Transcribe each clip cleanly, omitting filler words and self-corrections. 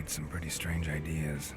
read some pretty strange ideas.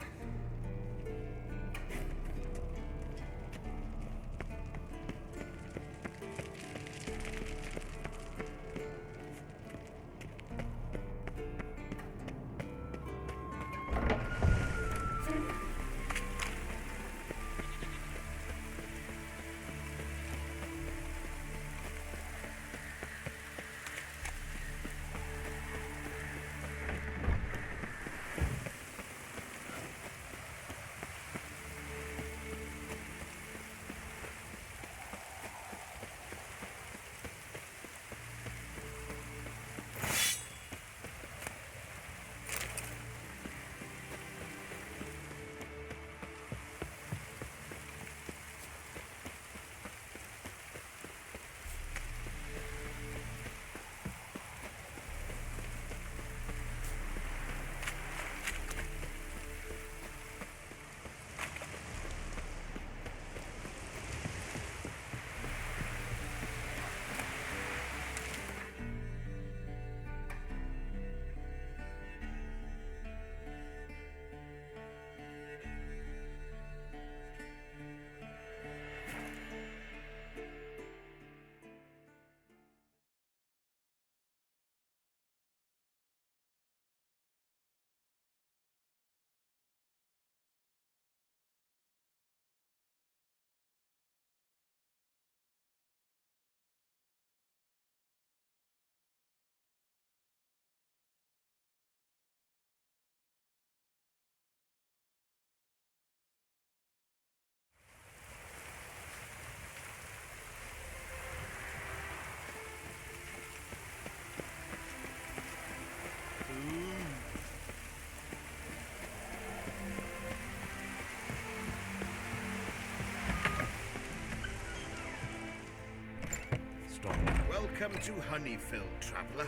Welcome to Honeyfield, traveller.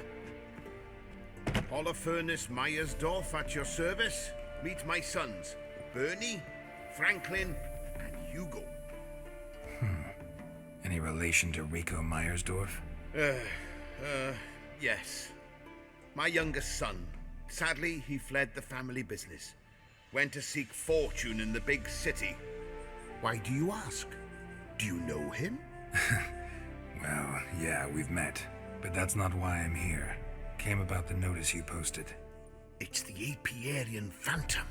Holofernes Myersdorf at your service. Meet my sons, Bernie, Franklin, and Hugo. Any relation to Rico Myersdorf? Yes. My youngest son. Sadly, he fled the family business. Went to seek fortune in the big city. Why do you ask? Do you know him? Well, yeah, we've met. But that's not why I'm here. Came about the notice you posted. It's the Apiarian Phantom.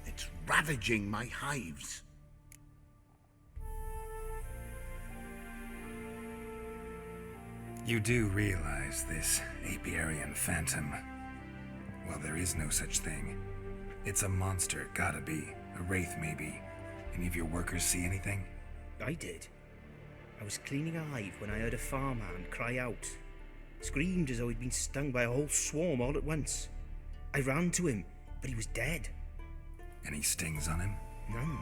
It's ravaging my hives. You do realize this Apiarian Phantom? Well, there is no such thing. It's a monster, gotta be. A wraith, maybe. Any of your workers see anything? I did. I was cleaning a hive when I heard a farmhand cry out. Screamed as though he'd been stung by a whole swarm all at once. I ran to him, but he was dead. Any stings on him? None.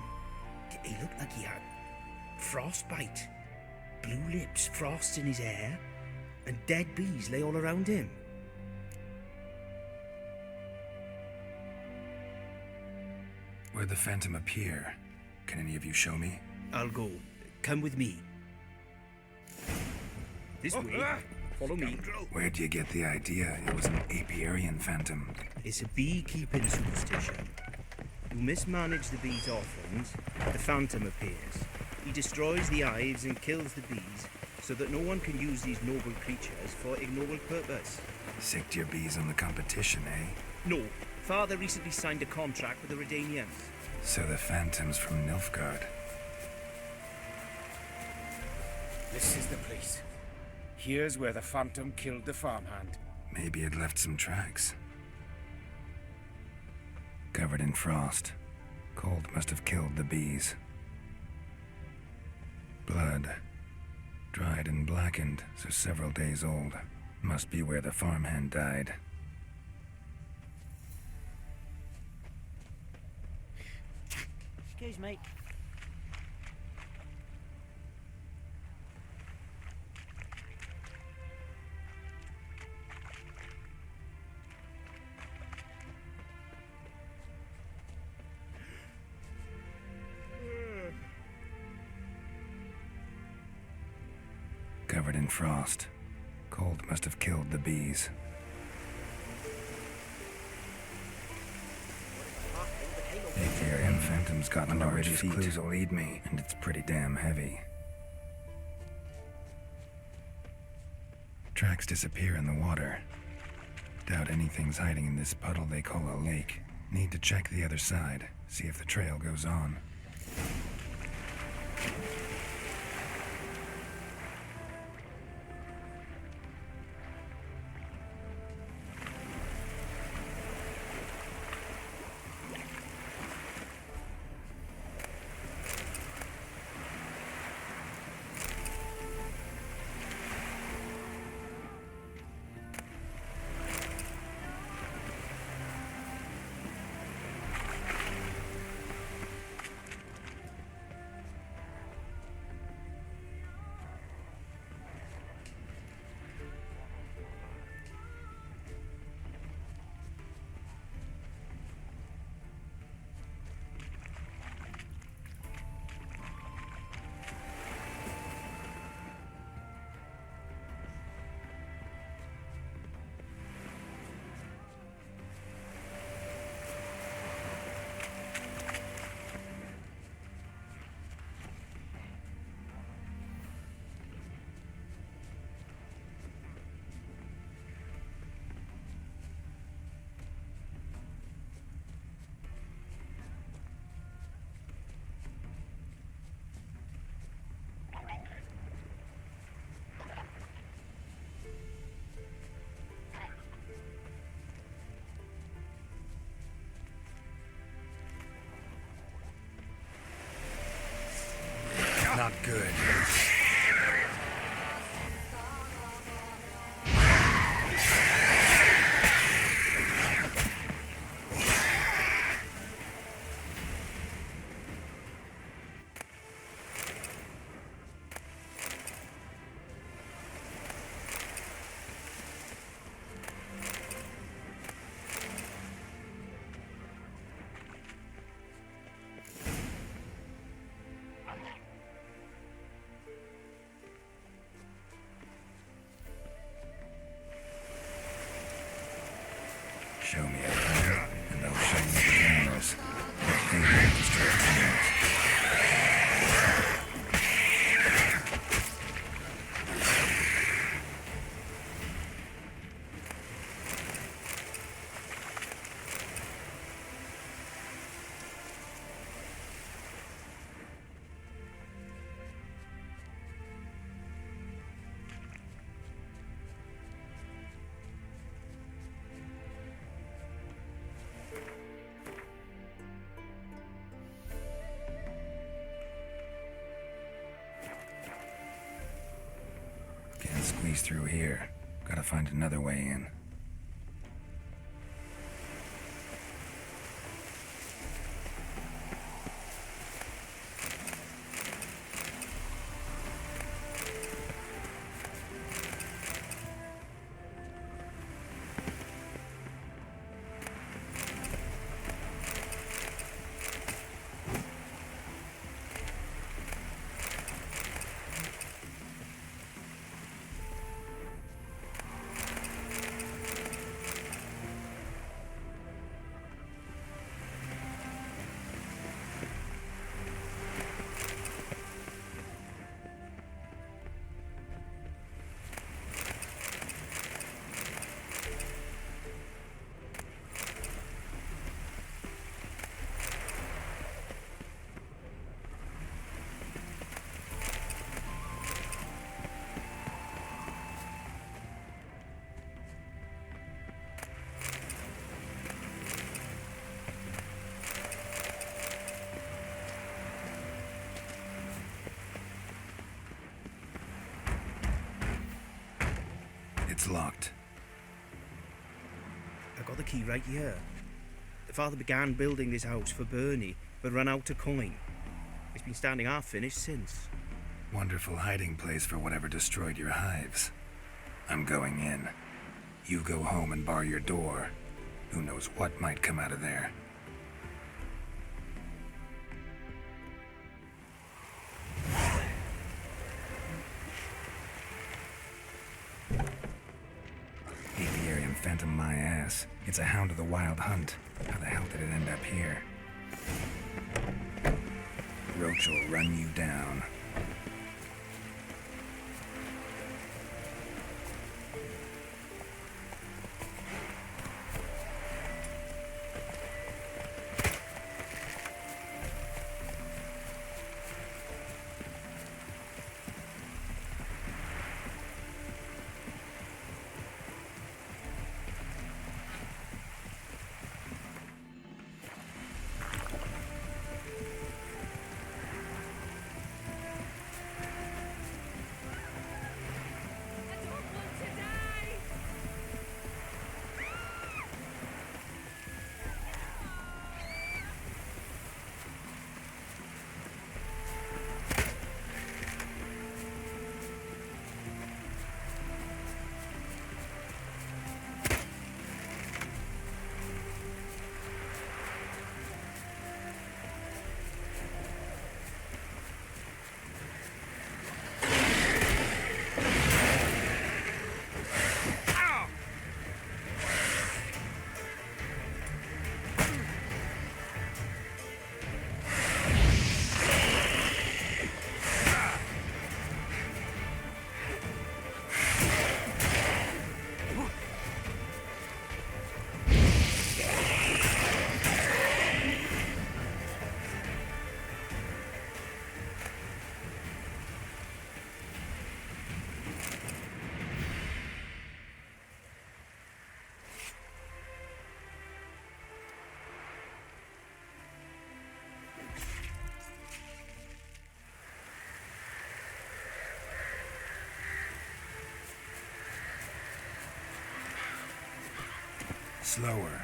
He looked like he had frostbite. Blue lips, frost in his hair, and dead bees lay all around him. Where'd the Phantom appear? Can any of you show me? I'll go. Come with me. This way. Follow me. Where'd you get the idea it was an Apiarian Phantom? It's a beekeeping superstition. You mismanage the bees' offerings, the Phantom appears. He destroys the hives and kills the bees, so that no one can use these noble creatures for ignoble purpose. Sicked your bees on the competition, eh? No. Father recently signed a contract with the Redanians. So the Phantom's from Nilfgaard. This is the place. Here's where the Phantom killed the farmhand. Maybe it left some tracks. Covered in frost. Cold must have killed the bees. Blood. Dried and blackened, so several days old. Must be where the farmhand died. Excuse me. Covered in frost. Cold must have killed the bees. phantom's got large feet. Clues will lead me, and it's pretty damn heavy. Tracks disappear in the water. Doubt anything's hiding in this puddle they call a lake. Need to check the other side, see if the trail goes on. Not good. Show me a plan, and I'll show you the cameras. They will distract cameras. Can't squeeze through here. Gotta find another way in. It's locked. I got the key right here. The father began building this house for Bernie, but ran out of coin. It's been standing half finished since. Wonderful hiding place for whatever destroyed your hives. I'm going in. You go home and bar your door. Who knows what might come out of there. Apiarian phantom my ass. It's a hound of the wild hunt. How the hell did it end up here? which will run you down. Slower.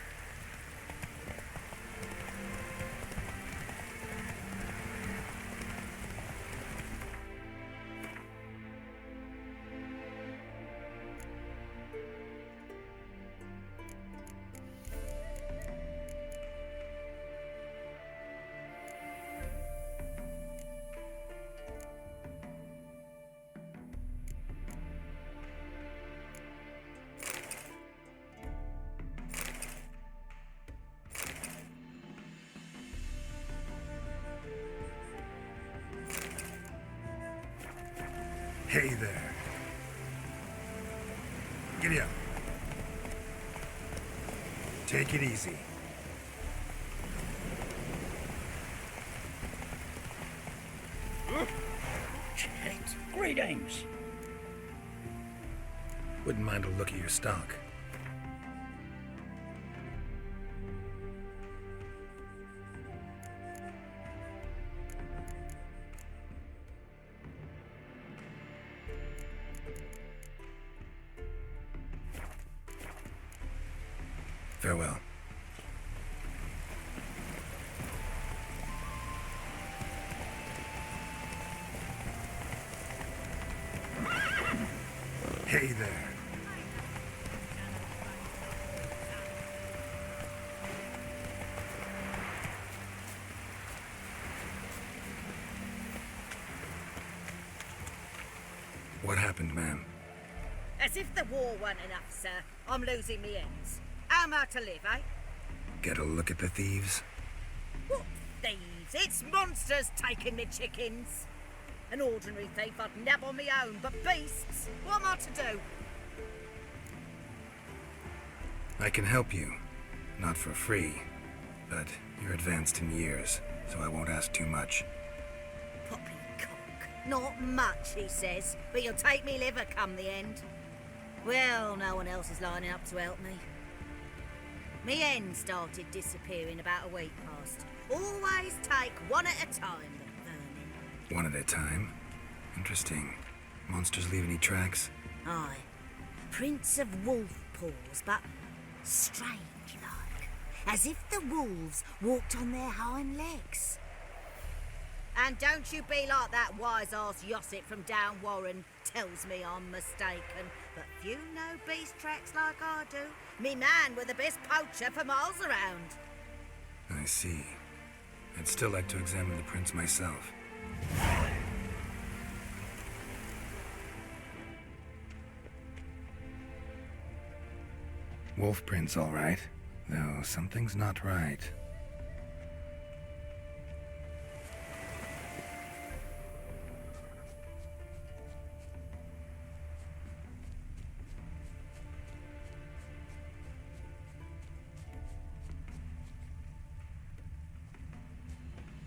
Hey there. Giddy up. Take it easy. Greetings. Wouldn't mind a look at your stock. Farewell. Hey there. What happened, ma'am? As if the war weren't enough, sir. I'm losing me ends. How am I to live, eh? Get a look at the thieves? What thieves? It's monsters taking me chickens. An ordinary thief I'd nab on me own, but beasts? What am I to do? I can help you. Not for free. But you're advanced in years, so I won't ask too much. Poppycock. Not much, he says, but you'll take me liver come the end. Well, no one else is lining up to help me. Me hen started disappearing about a week past. Always take one at a time, the vermin. One at a time? Interesting. Monsters leave any tracks? Aye. Prints of wolf paws, but strange-like. As if the wolves walked on their hind legs. And don't you be like that wise-ass Jussát from down Warren tells me I'm mistaken. But few know beast tracks like I do. Me man were the best poacher for miles around. I see. I'd still like to examine the prints myself. Wolf prints, all right. Though something's not right.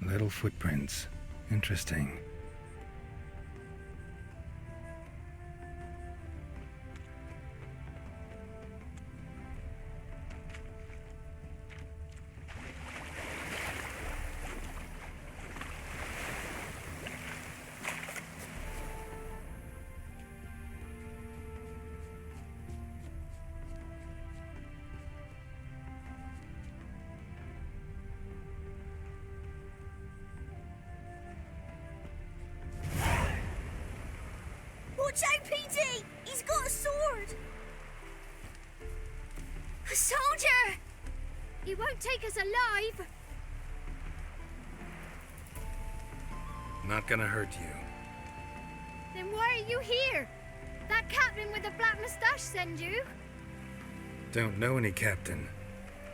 Little footprints. Interesting. Watch out, Petey! He's got a sword! A soldier! He won't take us alive. Not gonna hurt you. Then why are you here? That captain with the black moustache send you? Don't know any captain.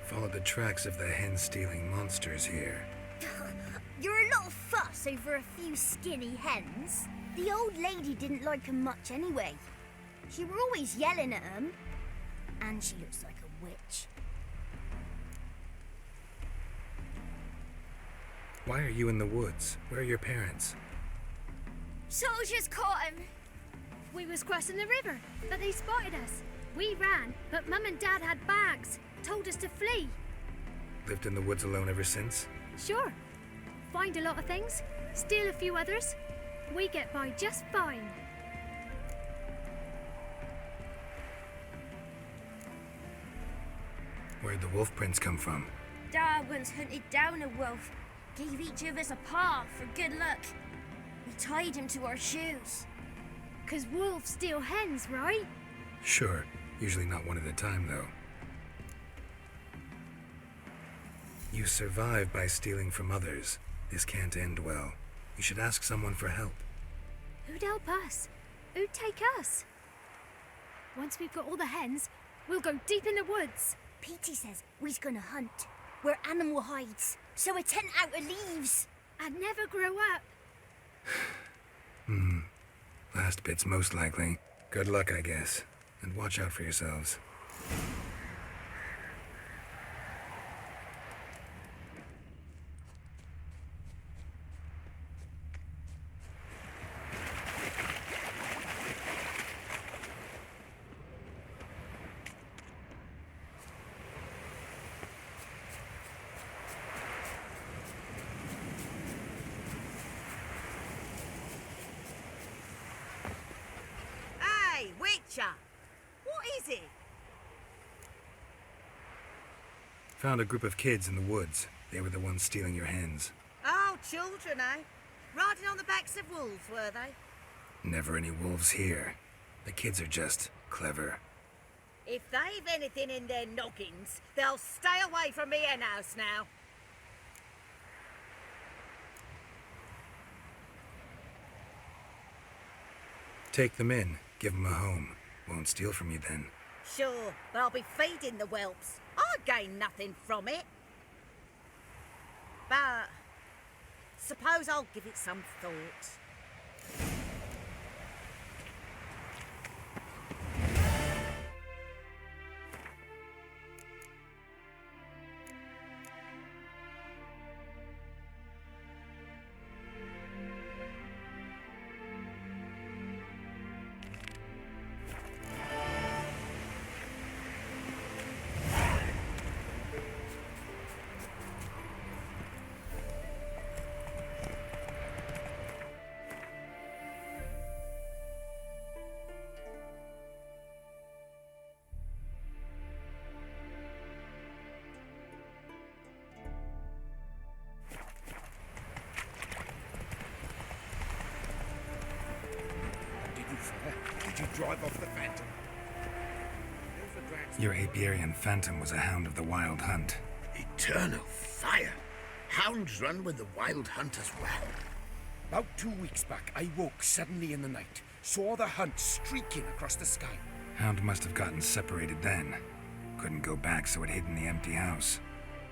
Followed the tracks of the hen-stealing monsters here. You're a lot of fuss over a few skinny hens. The old lady didn't like 'em much anyway. She were always yelling at 'em. And she looks like a witch. Why are you in the woods? Where are your parents? Soldiers caught him. We was crossing the river, but they spotted us. We ran, but Mum and Dad had bags. Told us to flee. Lived in the woods alone ever since? Sure. Find a lot of things, steal a few others. We get by just fine. Where'd the wolf prints come from? Dad once hunted down a wolf, gave each of us a paw for good luck. We tied him to our shoes. 'Cause wolves steal hens, right? Sure. Usually not one at a time, though. You survive by stealing from others. This can't end well. You should ask someone for help. Who'd help us? Who'd take us? Once we've got all the hens, we'll go deep in the woods. Petey says we's gonna hunt. We're animal hides, so a tent out of leaves. I'd never grow up. Last bit's most likely. Good luck, I guess. And watch out for yourselves. Hey, Witcher! What is it? Found a group of kids in the woods. They were the ones stealing your hens. Oh, children, eh? Riding on the backs of wolves, were they? Never any wolves here. The kids are just clever. If they've anything in their noggins, they'll stay away from me hen house now. Take them in. Give them a home. Won't steal from you then. Sure, but I'll be feeding the whelps. I gain nothing from it. But suppose I'll give it some thought. Did you drive off the Phantom? Your apiarian phantom was a hound of the wild hunt. Eternal fire! Hounds run with the wild hunt as well. About 2 weeks back, I woke suddenly in the night, saw the hunt streaking across the sky. Hound must have gotten separated then. Couldn't go back, so it hid in the empty house.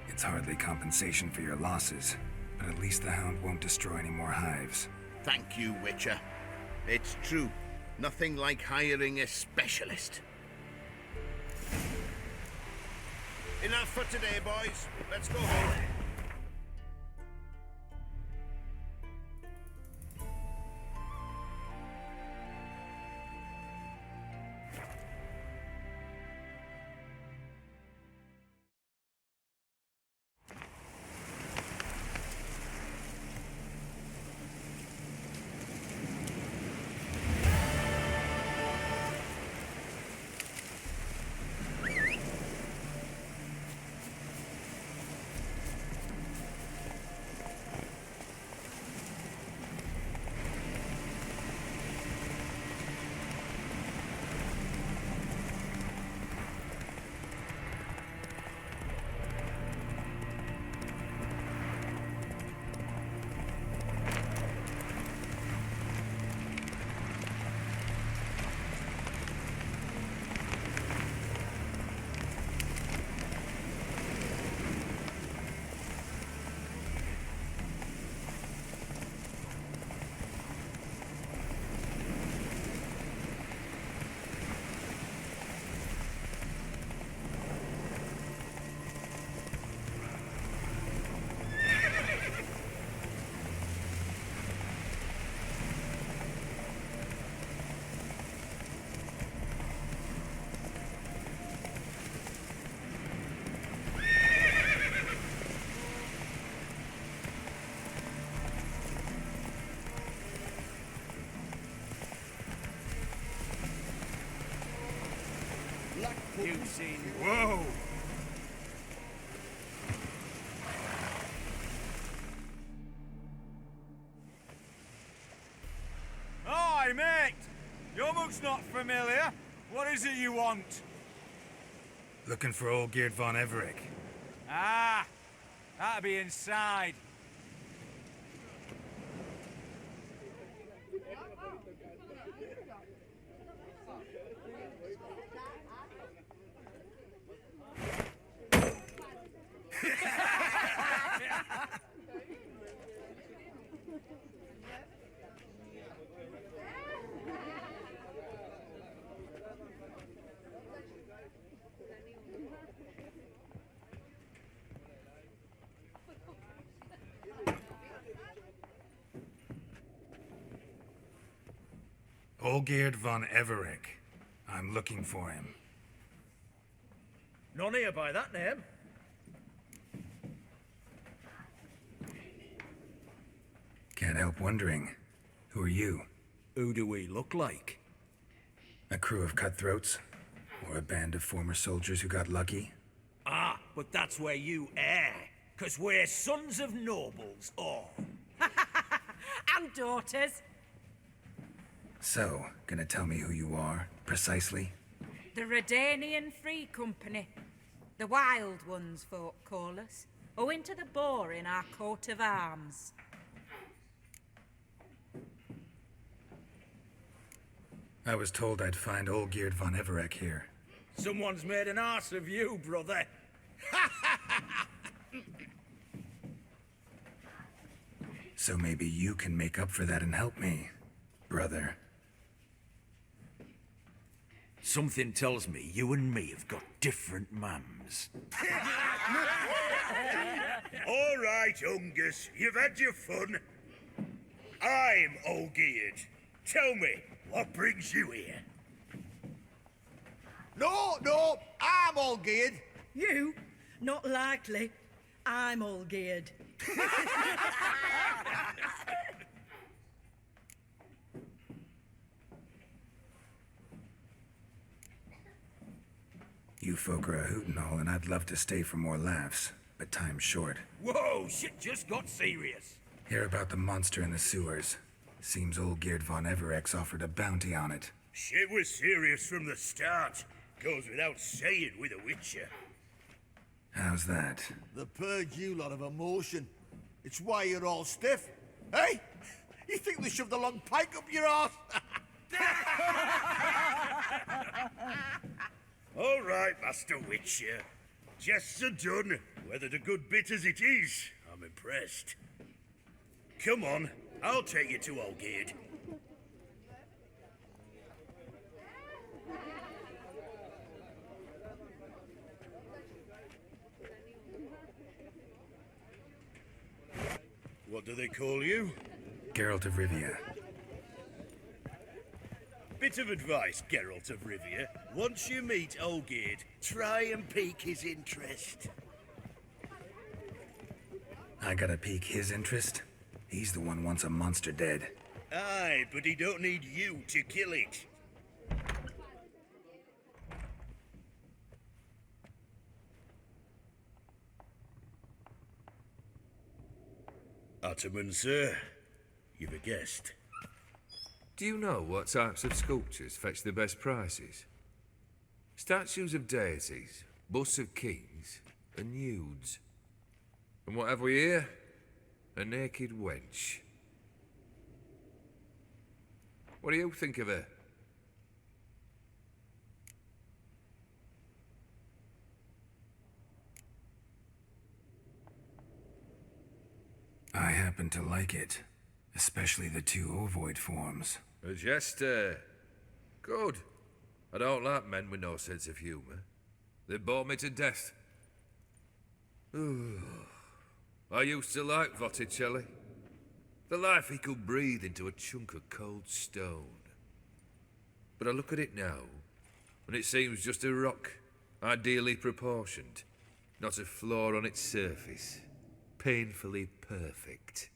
It's hardly compensation for your losses, but at least the hound won't destroy any more hives. Thank you, Witcher. It's true. Nothing like hiring a specialist. Enough for today, boys. Let's go home. You've seen... Whoa! Hi, mate! Your mug's not familiar. What is it you want? Looking for old Geert von Everec. Ah, that'll be inside. Olgeerd von Everec. I'm looking for him. None here by that name. Can't help wondering. Who are you? Who do we look like? A crew of cutthroats? Or a band of former soldiers who got lucky? Ah, but that's where you err. 'Cause we're sons of nobles, all. And daughters. So, gonna tell me who you are, precisely? The Redanian Free Company. The Wild Ones, folk call us. Owing to the boar in our coat of arms. I was told I'd find Olgeerd von Everec here. Someone's made an arse of you, brother. So maybe you can make up for that and help me, brother. Something tells me you and me have got different mums. All right, Ungus, you've had your fun. I'm Olgeerd. Tell me, what brings you here? No, I'm all geared. You? Not likely. I'm all geared. You folk are a hoot and all, and I'd love to stay for more laughs, but time's short. Whoa, shit just got serious. Hear about the monster in the sewers. Seems Olgeerd von Everec's offered a bounty on it. Shit was serious from the start. Goes without saying with a Witcher. How's that? The purge you lot of emotion. It's why you're all stiff. Hey? You think they shoved a long pike up your arse? All right, Master Witcher. Jests are done. Whether the good bit as it is, I'm impressed. Come on, I'll take you to Olgeerd. What do they call you? Geralt of Rivia. Bit of advice, Geralt of Rivia. Once you meet Olgeerd, try and pique his interest. I gotta pique his interest? He's the one wants a monster dead. Aye, but he don't need you to kill it. Ottoman, sir. You've a guest. Do you know what types of sculptures fetch the best prices? Statues of deities, busts of kings, and nudes. And what have we here? A naked wench. What do you think of her? I happen to like it. Especially the two ovoid forms. A jester. Good. I don't like men with no sense of humour. They bore me to death. I used to like Botticelli. The life he could breathe into a chunk of cold stone. But I look at it now, and it seems just a rock, ideally proportioned, not a flaw on its surface. Painfully perfect.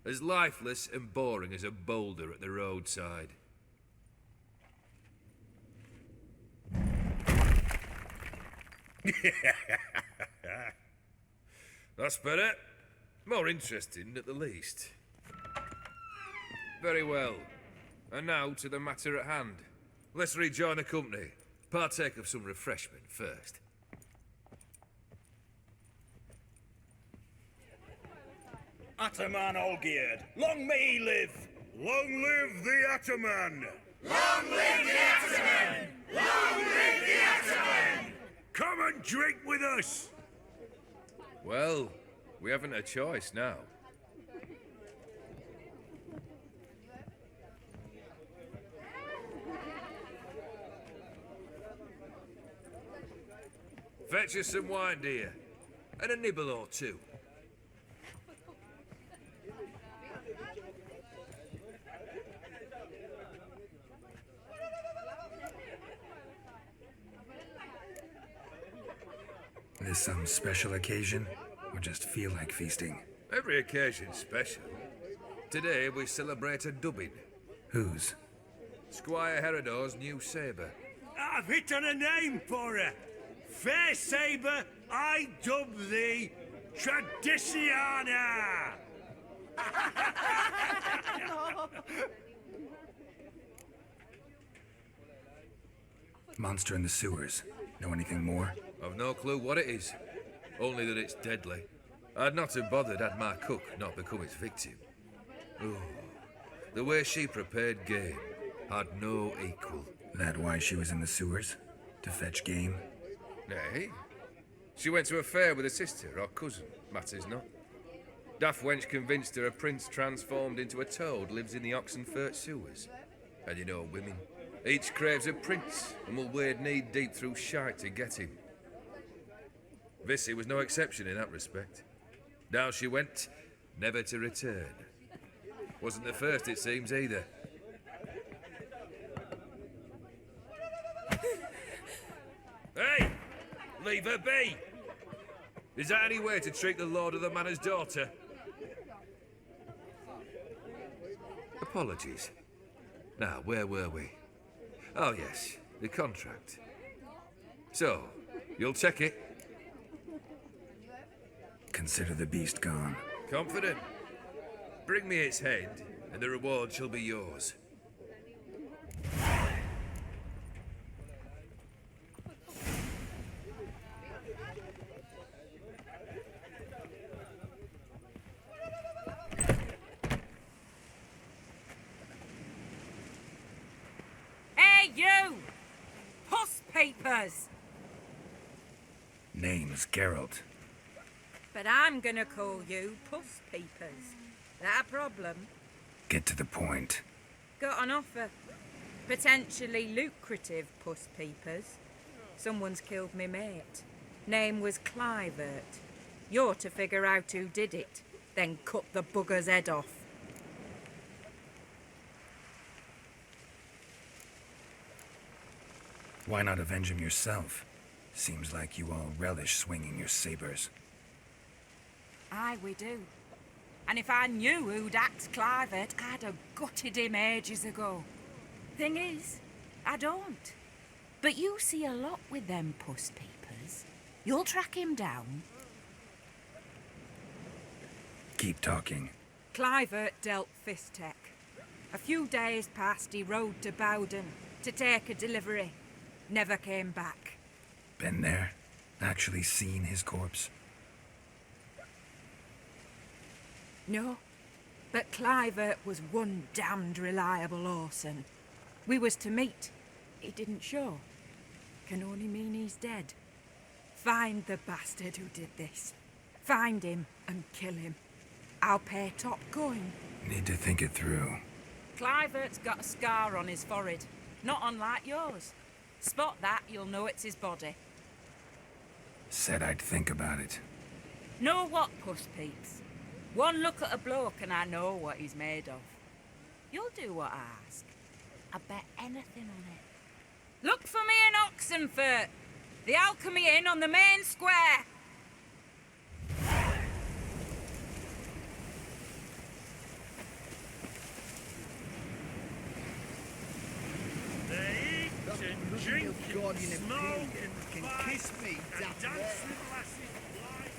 As lifeless and boring as a boulder at the roadside. That's better. More interesting, at the least. Very well. And now to the matter at hand. Let's rejoin the company. Partake of some refreshment first. Ataman Olgierd, long may he live! Long live the Ataman! Long live the Ataman! Long live the Ataman! Come and drink with us! Well, we haven't a choice now. Fetch us some wine, dear. And a nibble or two. This some special occasion? Or just feel like feasting? Every occasion's special. Today we celebrate a dubbing. Whose? Squire Herodor's new sabre. I've hit on a name for her. Fair sabre, I dub thee Tradiciana! Monster in the sewers. Know anything more? I've no clue what it is. Only that it's deadly. I'd not have bothered had my cook not become its victim. Oh, the way she prepared game had no equal. That why she was in the sewers? To fetch game? Nay. She went to a fair with a sister or cousin, matters not. Daft wench convinced her a prince transformed into a toad lives in the Oxenfurt sewers. And you know women. Each craves a prince and will wade knee-deep through shite to get him. Vissy was no exception in that respect. Down she went, never to return. Wasn't the first, it seems, either. Hey! Leave her be! Is that any way to treat the lord of the manor's daughter? Apologies. Now, where were we? Oh, yes, the contract. So, you'll check it? Consider the beast gone. Confident? Bring me its head, and the reward shall be yours. Hey, you! Puss papers! Name's Geralt. But I'm gonna call you Puss Peepers. That a problem? Get to the point. Got an offer. Potentially lucrative Puss Peepers. Someone's killed me mate. Name was Clivert. You're to figure out who did it, then cut the bugger's head off. Why not avenge him yourself? Seems like you all relish swinging your sabers. Aye, we do. And if I knew who'd axed Clivert, I'd have gutted him ages ago. Thing is, I don't. But you see a lot with them Puss Peepers. You'll track him down. Keep talking. Clivert dealt Fistech. A few days past, he rode to Bowden to take a delivery. Never came back. Been there? Actually seen his corpse? No, but Clivert was one damned reliable horseman. We was to meet. He didn't show. Can only mean he's dead. Find the bastard who did this. Find him and kill him. I'll pay top coin. Need to think it through. Clivert's got a scar on his forehead, not unlike yours. Spot that, you'll know it's his body. Said I'd think about it. Know what, Puss Peeps? One look at a bloke and I know what he's made of. You'll do what I ask. I bet anything on it. Look for me in Oxenfurt. The Alchemy Inn on the main square. They eat and drink and smoke and can kiss me, damn Dance it. with lasses blind.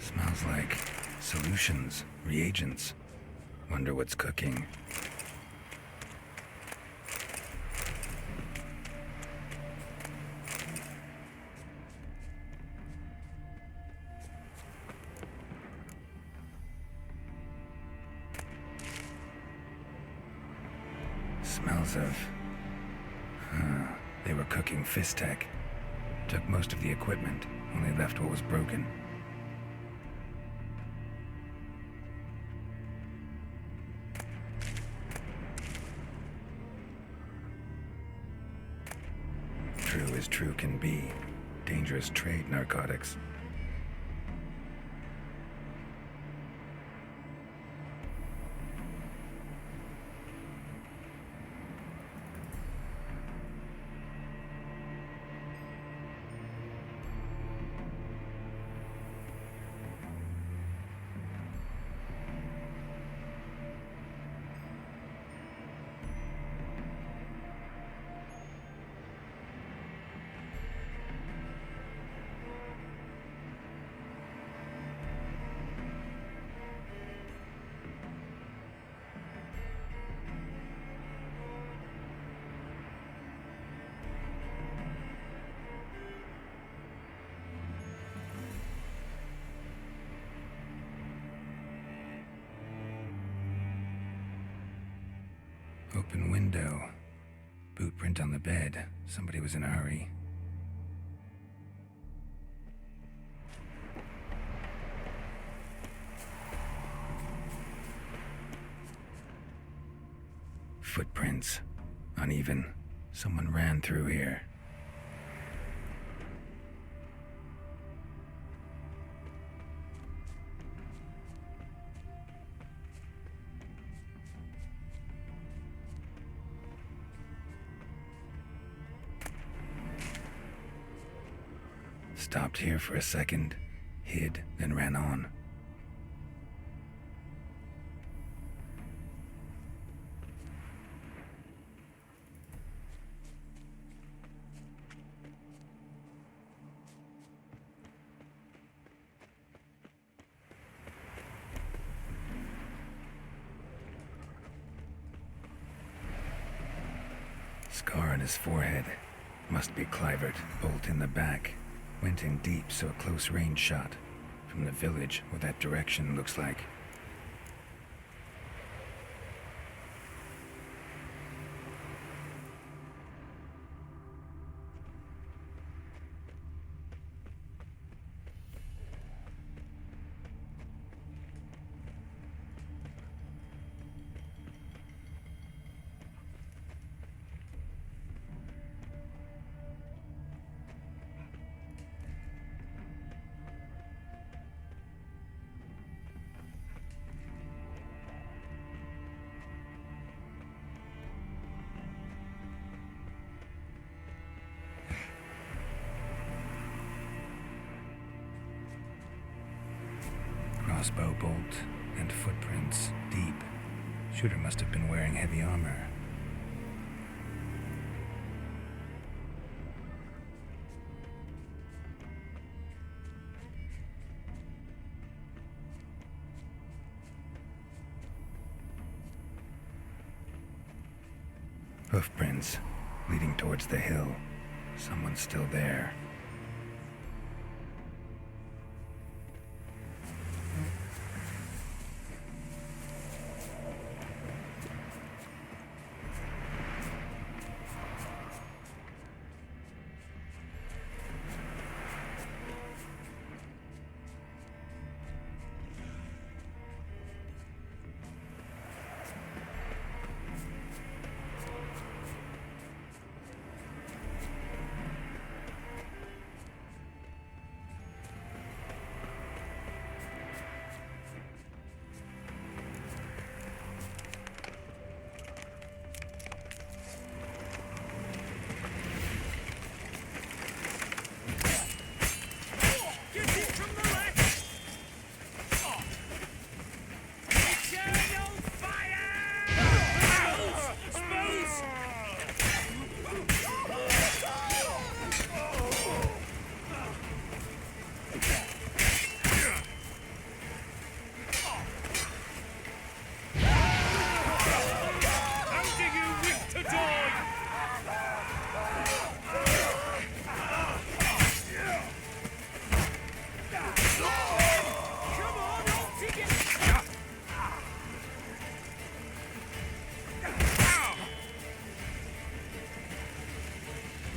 Smells like solutions, reagents. Wonder what's cooking. Smells of... They were cooking Fistech. Took most of the equipment, only left what was broken. True as true can be. Dangerous trade, narcotics. Open window. Boot print on the bed. Somebody was in a hurry. Footprints. Uneven. Someone ran through here. Stopped here for a second, hid, then ran on. Scar on his forehead. Must be Clivert. Bolt in the back. Went in deep, so a close range shot. From the village, what that direction looks like. crossbow bolt and footprints deep. Shooter must have been wearing heavy armor. Hoofprints leading towards the hill. Someone's still there.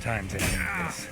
Time to end this.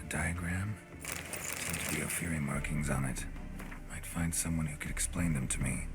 Diagram? Seem to be Ophiri markings on it. Might find someone who could explain them to me.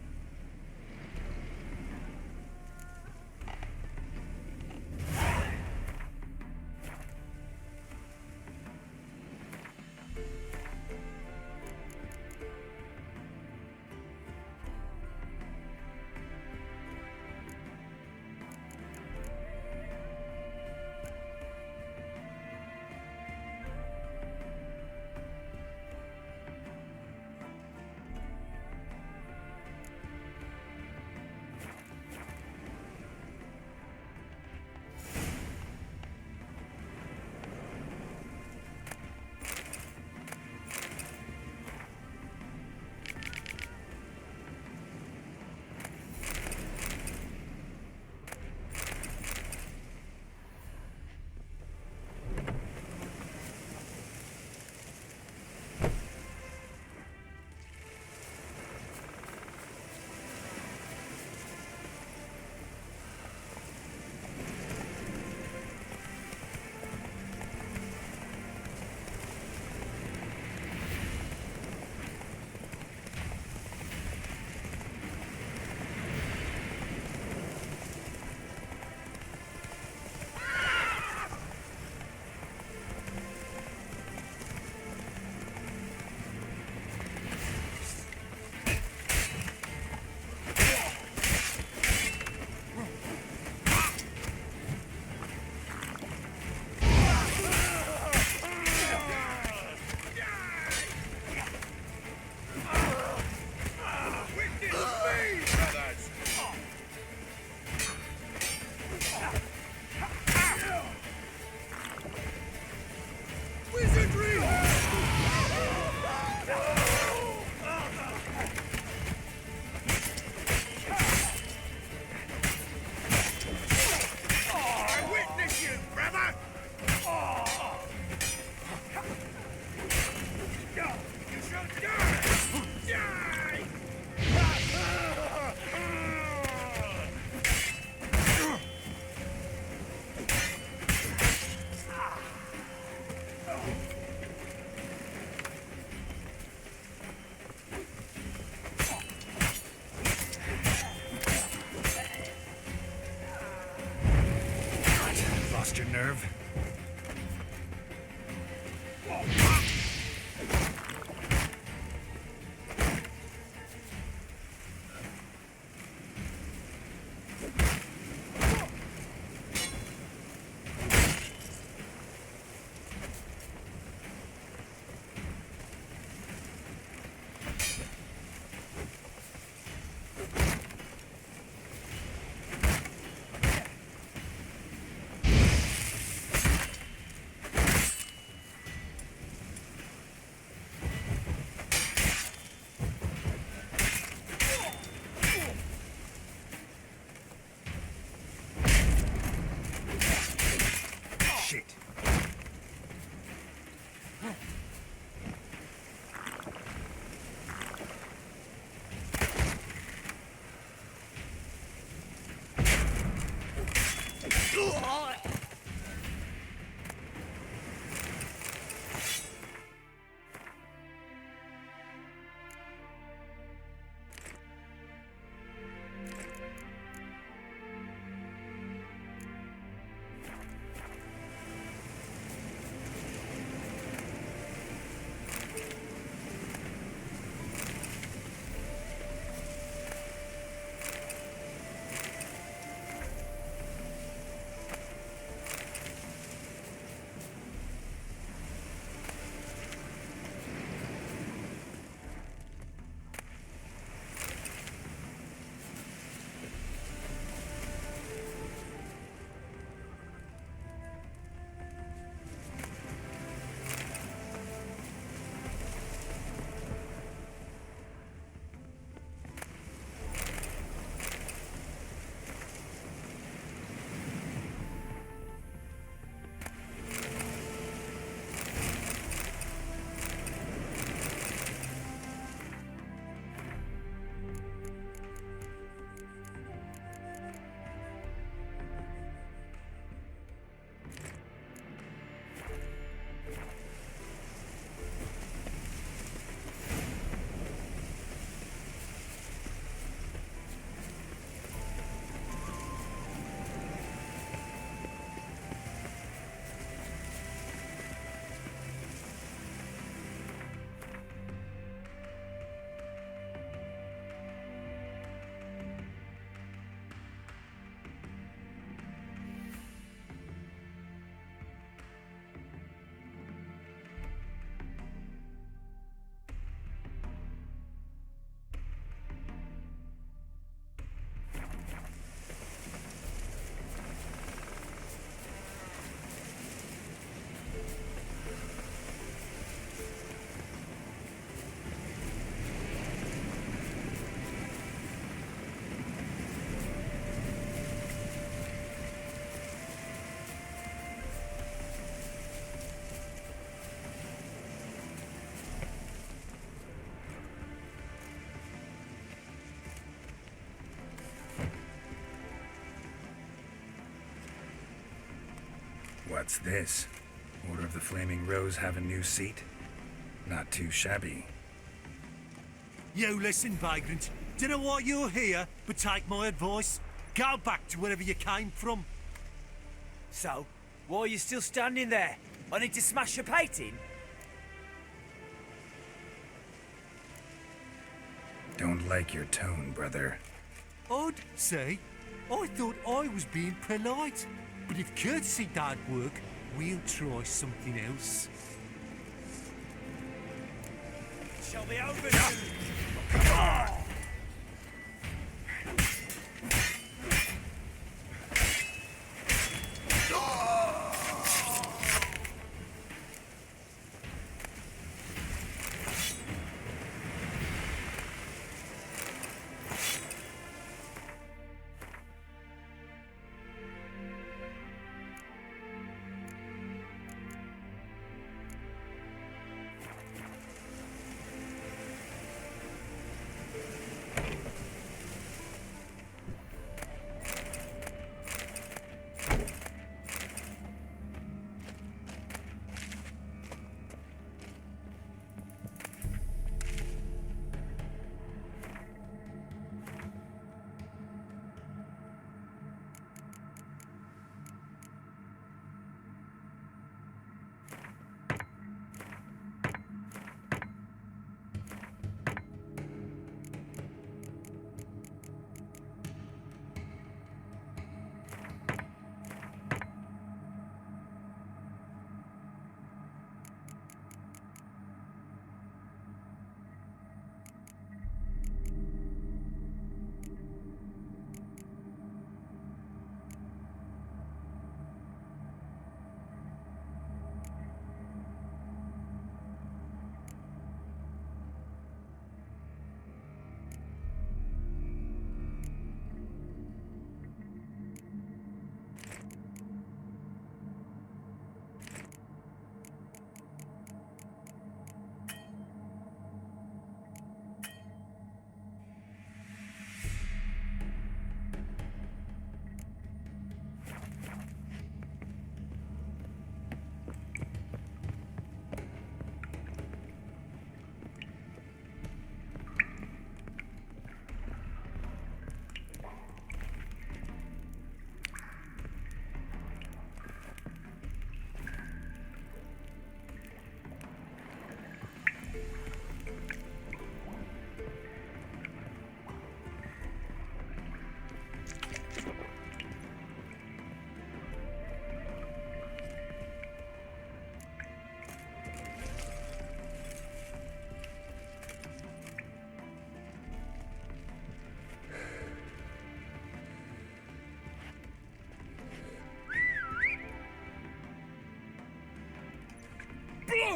nerve. What's this? Order of the Flaming Rose have a new seat? Not too shabby. You listen, vagrant. Dunno why you're here, but take my advice. Go back to wherever you came from. So, why are you still standing there? I need to smash your painting? Don't like your tone, brother. I'd say, I thought I was being polite. But if courtesy don't work, we'll try something else. It shall be over soon. Come on!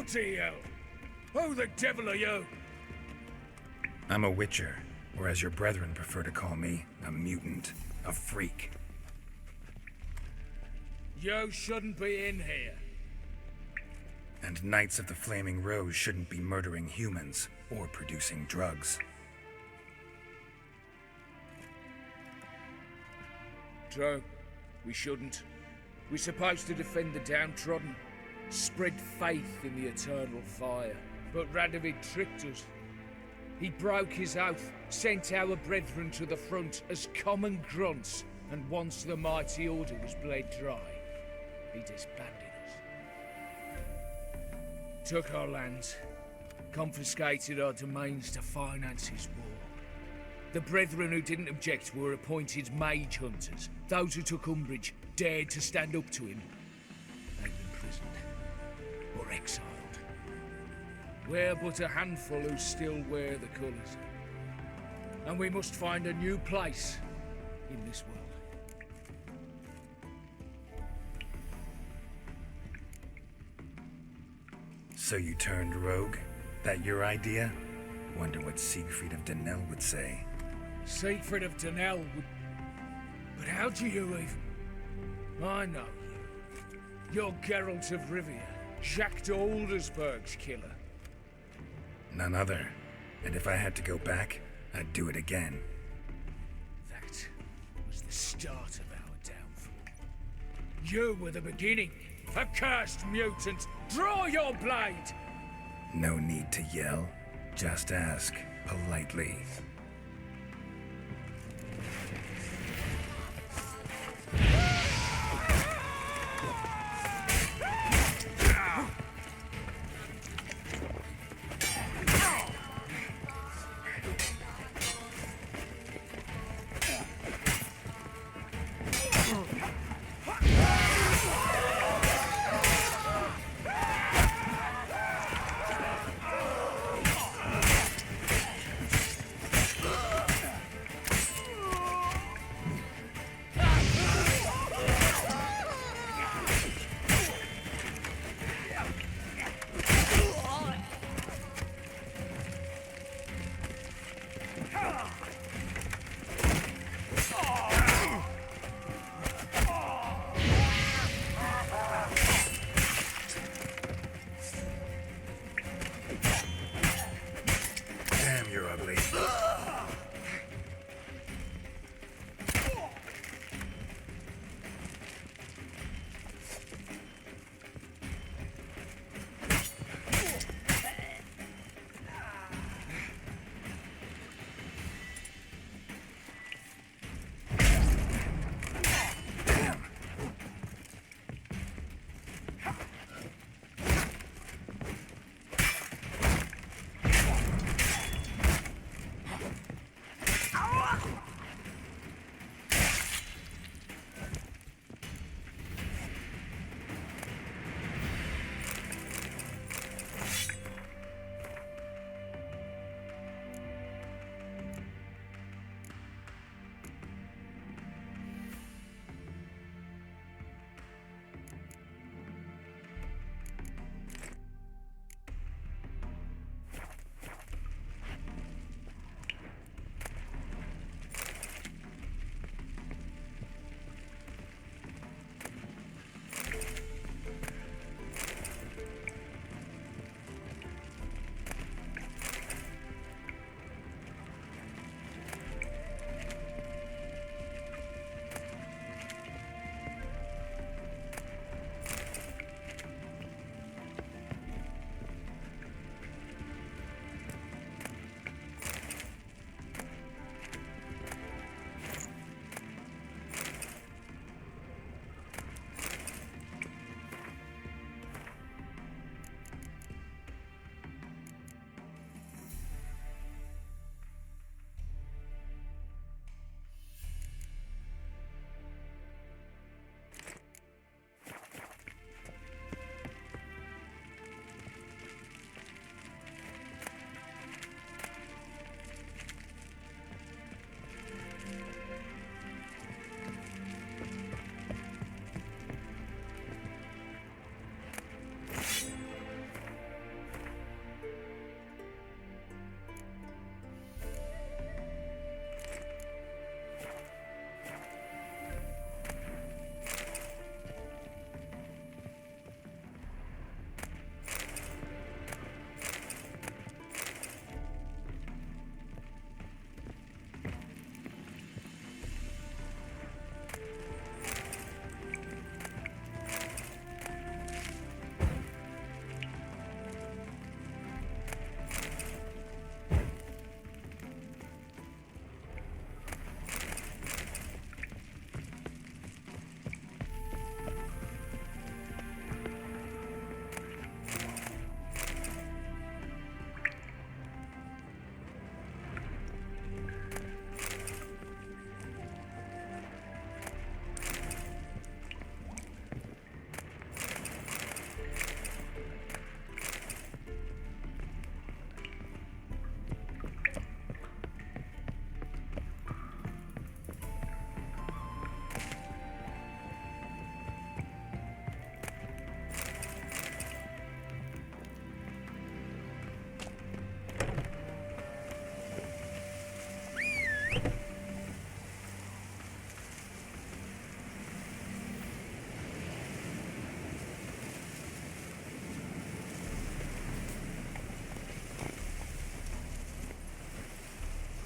Bloody hell! Who the devil are you? I'm a witcher, or as your brethren prefer to call me, a mutant, a freak. You shouldn't be in here. And Knights of the Flaming Rose shouldn't be murdering humans or producing drugs. True. We shouldn't. We're supposed to defend the downtrodden, spread faith in the eternal fire. But Radovid tricked us. He broke his oath, sent our brethren to the front as common grunts, and once the mighty order was bled dry, he disbanded us. Took our lands, confiscated our domains to finance his war. The brethren who didn't object were appointed mage hunters. Those who took umbrage, dared to stand up to him, they've been imprisoned or exiled. We're but a handful who still wear the colours. And we must find a new place in this world. So you turned rogue? That your idea? Wonder what Siegfried of Denel would say. Siegfried of Denel would... But how do you even... I know you. You're Geralt of Rivia, Jacques de Aldersberg's killer. None other. And if I had to go back, I'd do it again. That was the start of our downfall. You were the beginning. Accursed mutant! Draw your blade! No need to yell. Just ask, politely.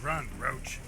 Run, Roach.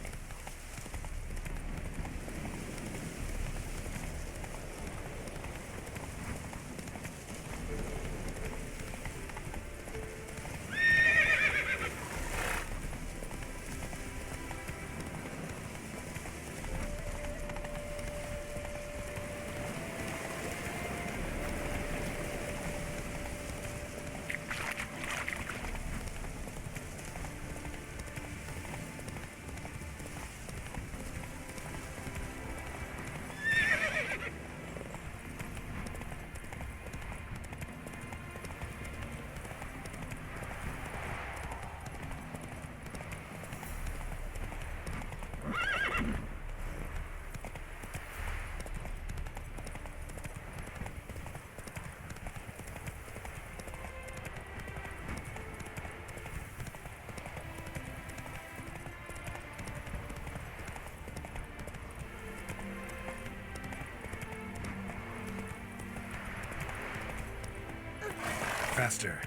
Faster.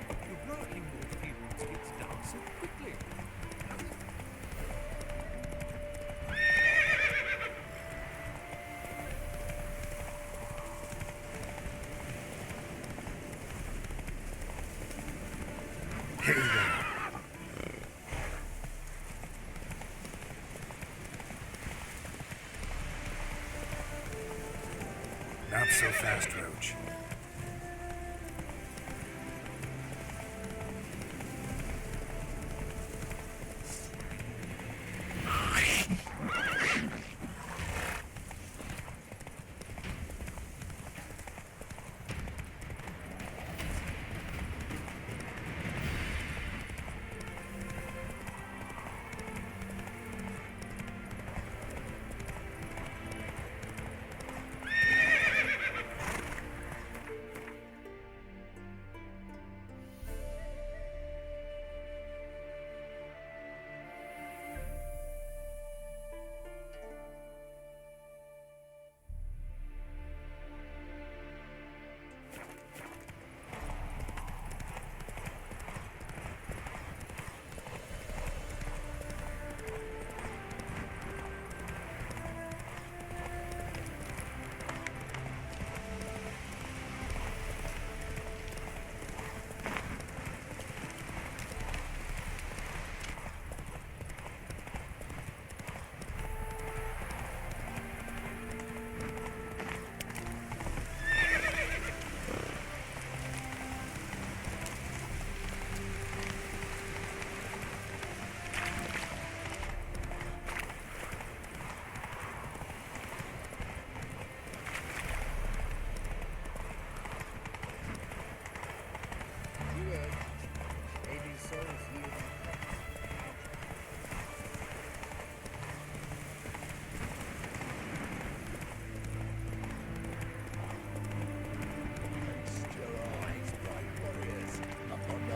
You're rocking the fields gets down so quickly. Hey there. Not so fast, Roach.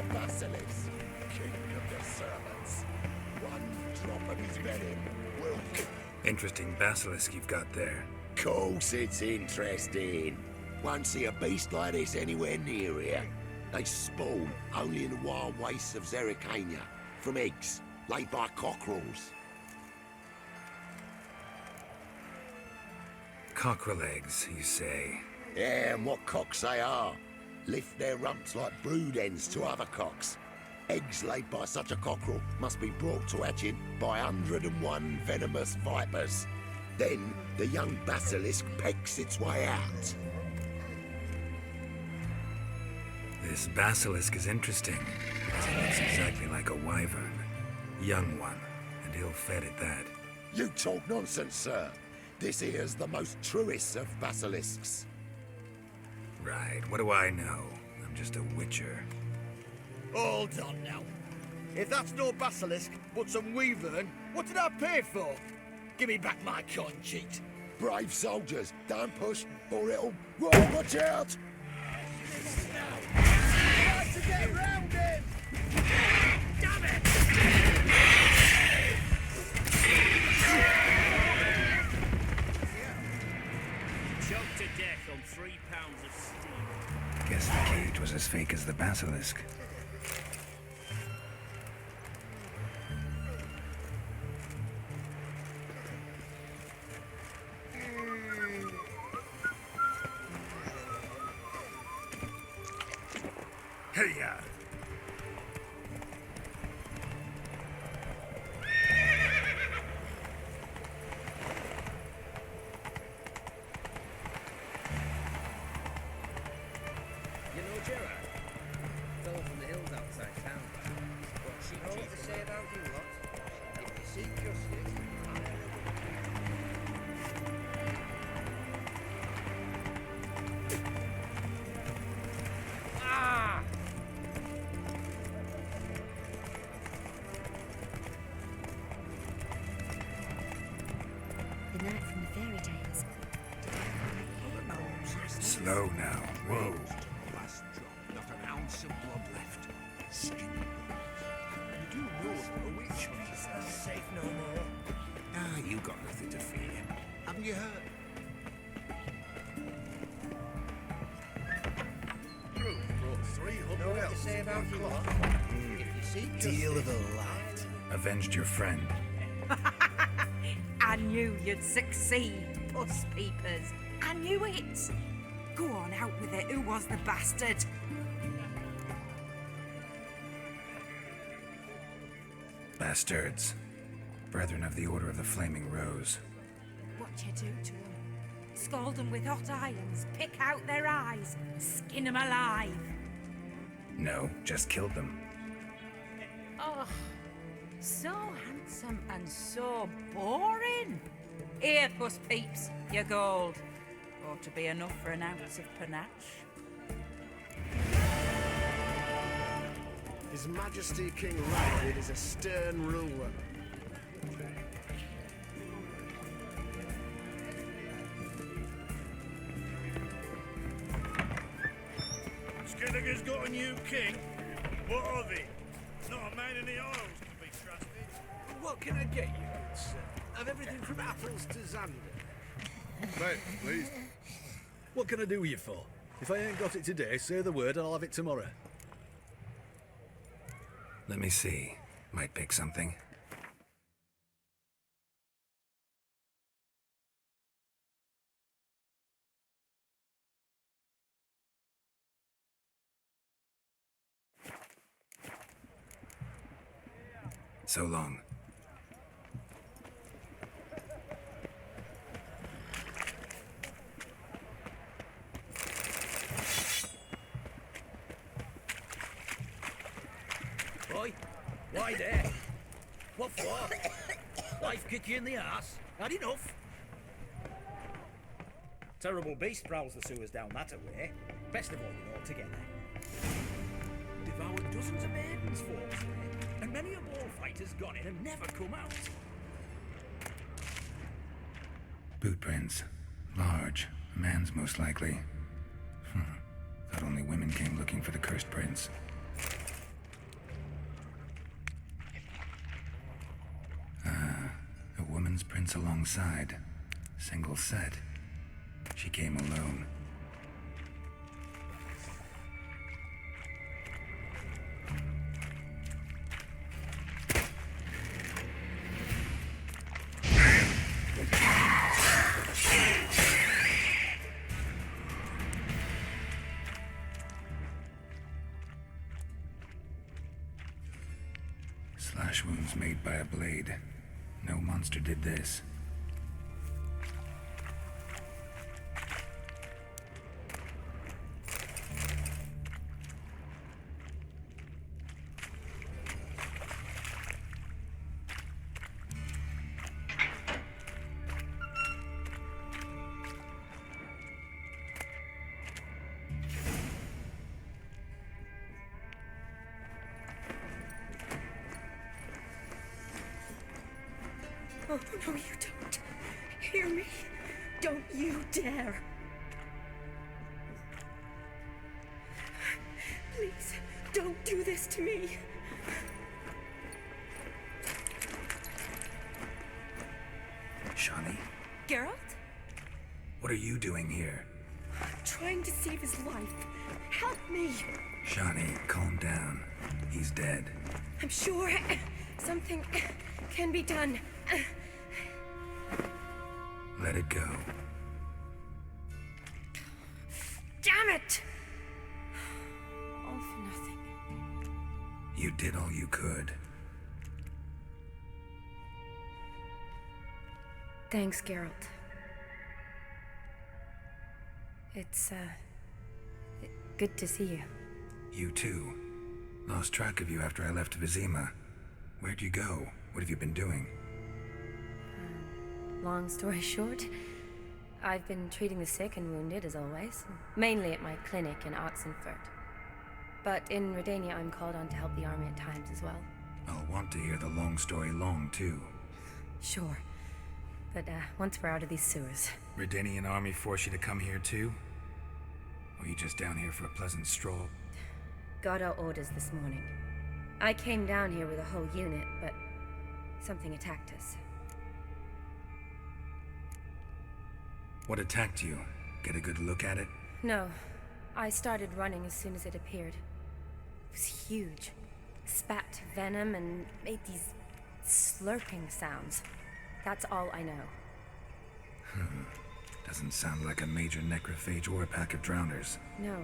Basilisk, king of the servants. One drop of his venom will... Interesting basilisk you've got there. Course it's interesting. Won't see a beast like this anywhere near here. They spawn only in the wild wastes of Zerrikania, from eggs laid by cockerels. Cockerel eggs, you say? Yeah, and what cocks they are. Lift their rumps like brood hens to other cocks. Eggs laid by such a cockerel must be brought to hatching by 101 venomous vipers. Then the young basilisk pecks its way out. This basilisk is interesting. It looks exactly like a wyvern. Young one, and ill-fed at that. You talk nonsense, sir. This here's the most truest of basilisks. Right, what do I know? I'm just a witcher. Hold on now. If that's no basilisk, but some wyvern, what did I pay for? Give me back my coin, cheat. Brave soldiers, don't push, or it'll... Whoa, watch out! Try to get round him! Damn it! Choked to death on 3 pounds of steel. Guess the cage was as fake as the basilisk. Slow now. Whoa. Last drop, not an ounce of blood left. Skin. You do know a witch hunt's not safe no more. Ah, you got nothing to fear. Haven't you heard? Know what to say about clock? If you see Deal of a lot. Avenged your friend. I knew you'd succeed, puss peepers. I knew it. Go on, out with it. Who was the bastard? Bastards. Brethren of the Order of the Flaming Rose. What you do to them? Scald them with hot irons, pick out their eyes, skin them alive. No, just killed them. Oh, so handsome and so boring. Here, puss peeps, your gold. Ought to be enough for an ounce of panache. His Majesty King Ragged is a stern ruler. Skilligan's got a new king. What of it? Not a man in the Isles can be trusted. What can I get you, good sir? Of everything from apples to Xander. Right, please. What can I do you for? If I ain't got it today, say the word and I'll have it tomorrow. Let me see. Might pick something. So long. Boy, why there? What for? Life kick you in the arse? Had enough? Terrible beast prowls the sewers down that way. Best avoid it altogether. Devoured dozens of maidens folks there, and many a bullfighter's gone in and never come out. Boot prints. Large. A man's most likely. Thought only women came looking for the cursed prince. A woman's prints alongside. Single set. She came alone. Slash wounds made by a blade. No monster did this. Oh, no, you don't. Hear me? Don't you dare. Please, don't do this to me. Shawnee? Geralt? What are you doing here? Trying to save his life. Help me. Shawnee, calm down. He's dead. I'm sure something can be done. Let it go. Damn it! All for nothing. You did all you could. Thanks, Geralt. It's, good to see you. You too. Lost track of you after I left Vizima. Where'd you go? What have you been doing? Long story short, I've been treating the sick and wounded, as always. Mainly at my clinic in Oxenfurt. But in Redania, I'm called on to help the army at times as well. I'll want to hear the long story long, too. Sure. But, once we're out of these sewers. Redanian army force you to come here, too? Were you just down here for a pleasant stroll? Got our orders this morning. I came down here with a whole unit, but something attacked us. What attacked you? Get a good look at it? No. I started running as soon as it appeared. It was huge. Spat venom and made these slurping sounds. That's all I know. Doesn't sound like a major necrophage or a pack of drowners. No.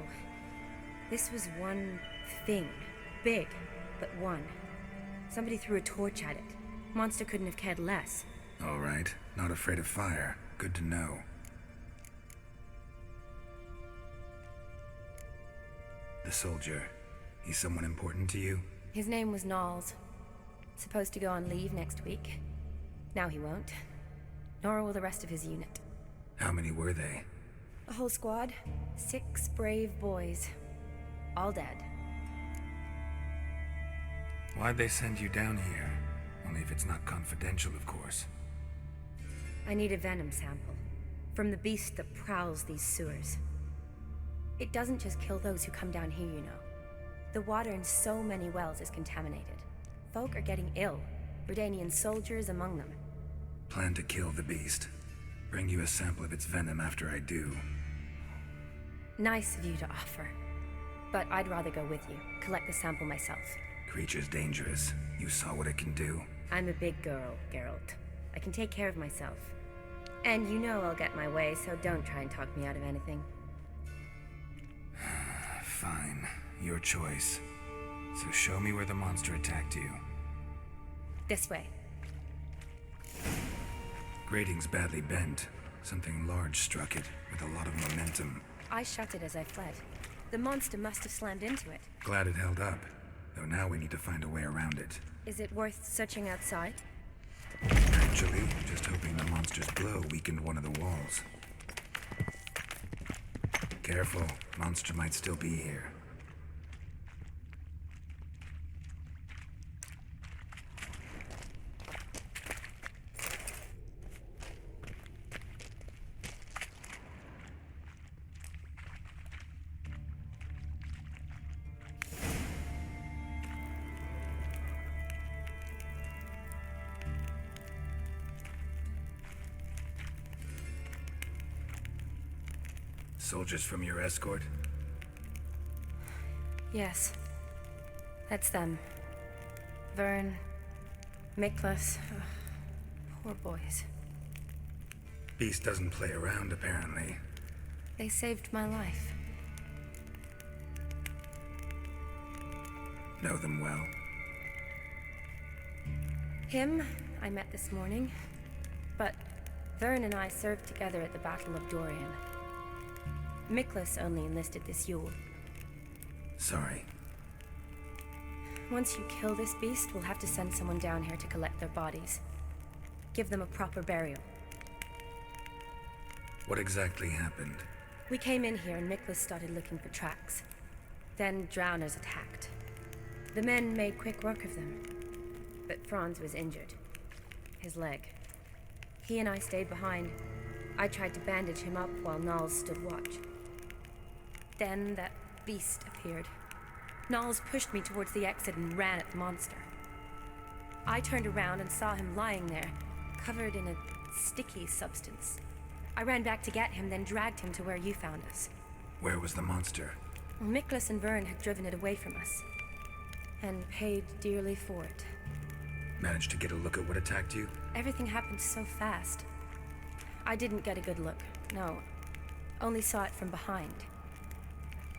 This was one thing. Big, but one. Somebody threw a torch at it. Monster couldn't have cared less. All right. Not afraid of fire. Good to know. The soldier. He's someone important to you? His name was Knowles. Supposed to go on leave next week. Now he won't. Nor will the rest of his unit. How many were they? A whole squad. 6 brave boys. All dead. Why'd they send you down here? Only if it's not confidential, of course. I need a venom sample. From the beast that prowls these sewers. It doesn't just kill those who come down here, you know. The water in so many wells is contaminated. Folk are getting ill. Redanian soldiers among them. Plan to kill the beast. Bring you a sample of its venom after I do. Nice of you to offer. But I'd rather go with you. Collect the sample myself. Creature's dangerous. You saw what it can do. I'm a big girl, Geralt. I can take care of myself. And you know I'll get my way, so don't try and talk me out of anything. Fine. Your choice. So show me where the monster attacked you. This way. Grating's badly bent. Something large struck it, with a lot of momentum. I shut it as I fled. The monster must have slammed into it. Glad it held up. Though now we need to find a way around it. Is it worth searching outside? Actually, just hoping the monster's blow weakened one of the walls. Careful, monster might still be here. Soldiers from your escort? Yes. That's them. Vern, Miklas. Poor boys. Beast doesn't play around, apparently. They saved my life. Know them well? Him, I met this morning. But Vern and I served together at the Battle of Dorian. Miklas only enlisted this Yule. Sorry. Once you kill this beast, we'll have to send someone down here to collect their bodies. Give them a proper burial. What exactly happened? We came in here and Miklas started looking for tracks. Then drowners attacked. The men made quick work of them. But Franz was injured. His leg. He and I stayed behind. I tried to bandage him up while Knowles stood watch. Then that beast appeared. Knowles pushed me towards the exit and ran at the monster. I turned around and saw him lying there, covered in a sticky substance. I ran back to get him, then dragged him to where you found us. Where was the monster? Well, Miklas and Vern had driven it away from us. And paid dearly for it. Managed to get a look at what attacked you? Everything happened so fast. I didn't get a good look, no. Only saw it from behind.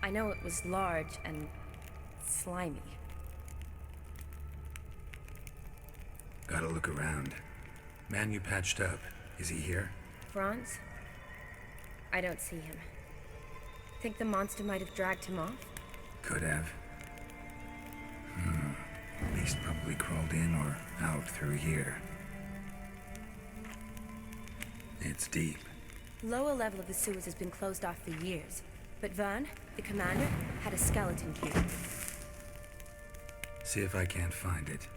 I know it was large and slimy. Gotta look around. Man you patched up, is he here? Franz? I don't see him. Think the monster might have dragged him off? Could have. Beast probably crawled in or out through here. It's deep. Lower level of the sewers has been closed off for years. But Vern, the commander, had a skeleton cube. See if I can't find it.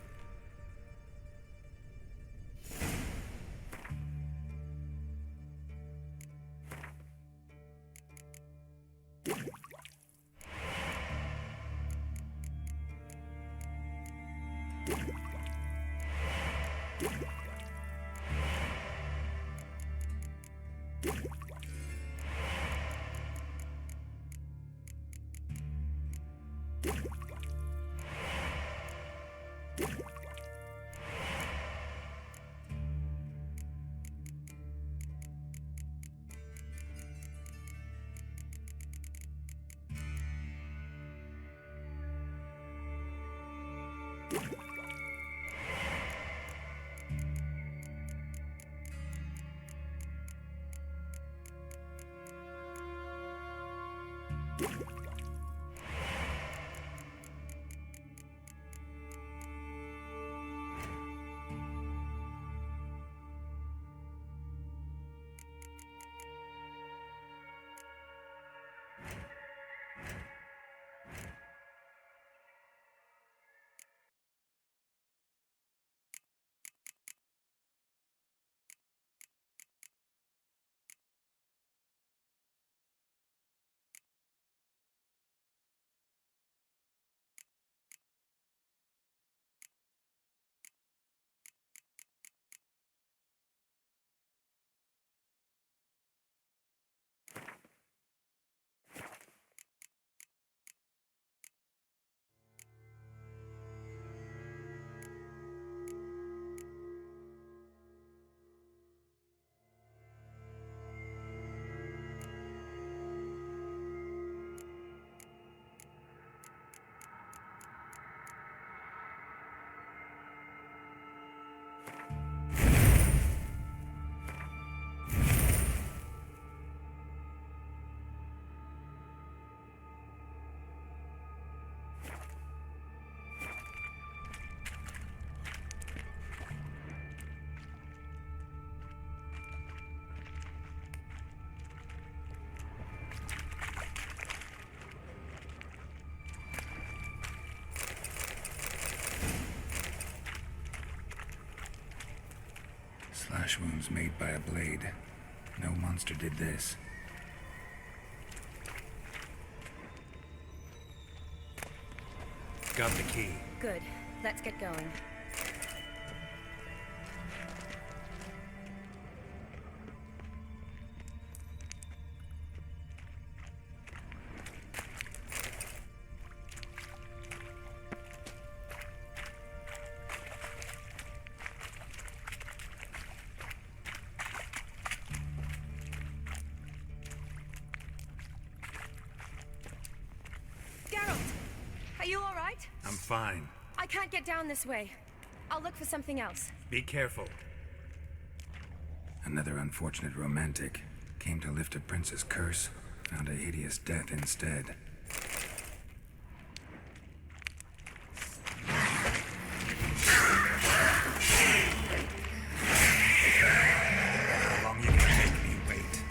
Slash wounds made by a blade. No monster did this. Got the key. Good. Let's get going. Are you all right? I'm fine. I can't get down this way. I'll look for something else. Be careful. Another unfortunate romantic. Came to lift a prince's curse, found a hideous death instead. How long you gonna make me wait?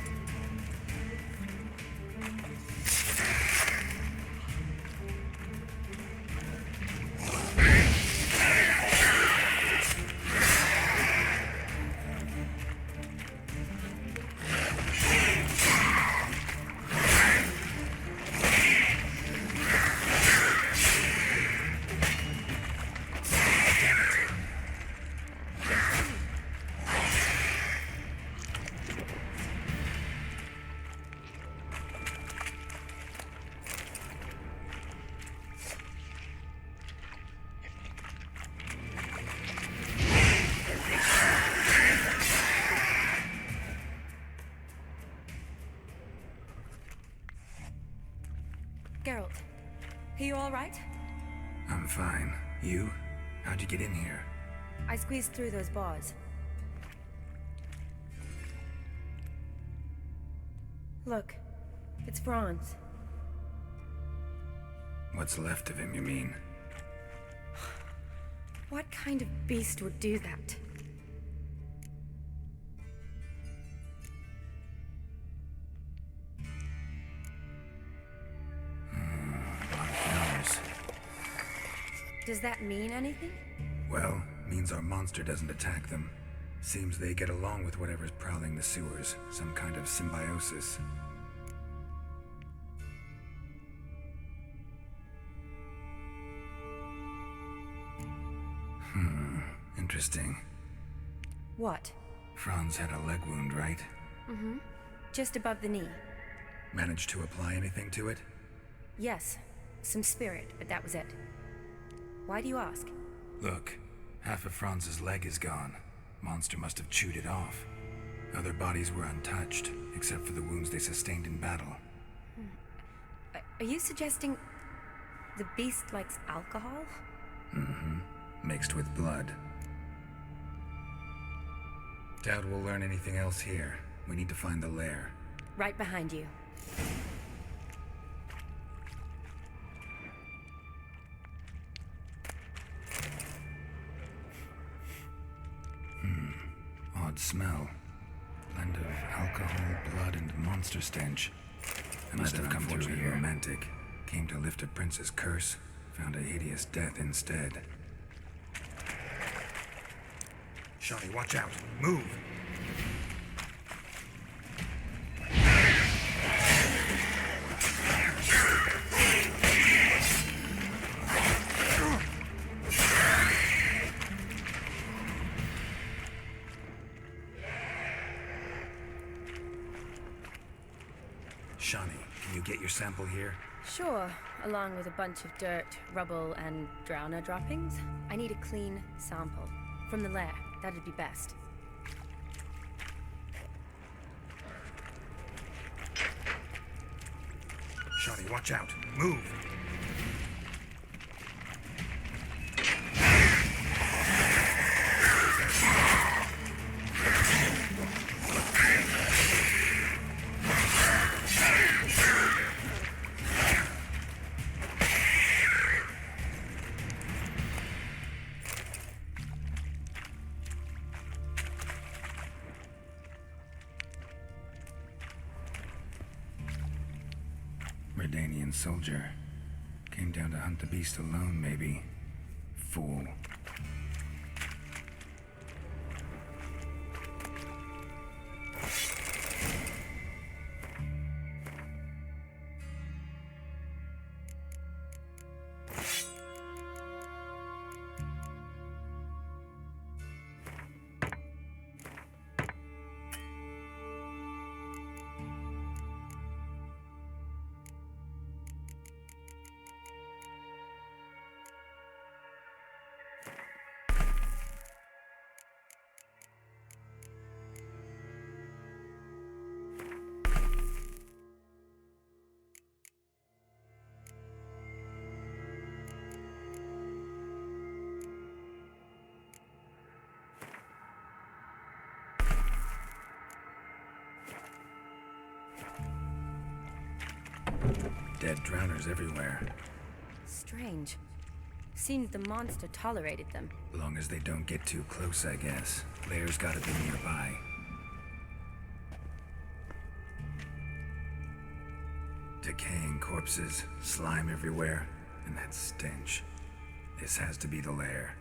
Geralt, are you all right? I'm fine. You? How'd you get in here? I squeezed through those bars. Look, it's Franz. What's left of him, you mean? What kind of beast would do that? Does that mean anything? Well, means our monster doesn't attack them. Seems they get along with whatever's prowling the sewers. Some kind of symbiosis. Interesting. What? Franz had a leg wound, right? Mm-hmm. Just above the knee. Managed to apply anything to it? Yes. Some spirit, but that was it. Why do you ask? Look, half of Franz's leg is gone. Monster must have chewed it off. Other bodies were untouched, except for the wounds they sustained in battle. Are you suggesting the beast likes alcohol? Mm-hmm. Mixed with blood. Doubt we'll learn anything else here. We need to find the lair. Right behind you. Odd smell. Blend of alcohol, blood, and monster stench. Must have come through here. Romantic. Came to lift a prince's curse. Found a hideous death instead. Shawnee, watch out! Move! Shawnee, can you get your sample here? Sure, along with a bunch of dirt, rubble, and drowner droppings. I need a clean sample. From the lair, that'd be best. Shawnee, watch out! Move! Redanian soldier. Came down to hunt the beast alone, maybe. Fool. Dead drowners everywhere. Strange. Seems the monster tolerated them. Long as they don't get too close, I guess. Lair's gotta be nearby. Decaying corpses, slime everywhere, and that stench. This has to be the lair.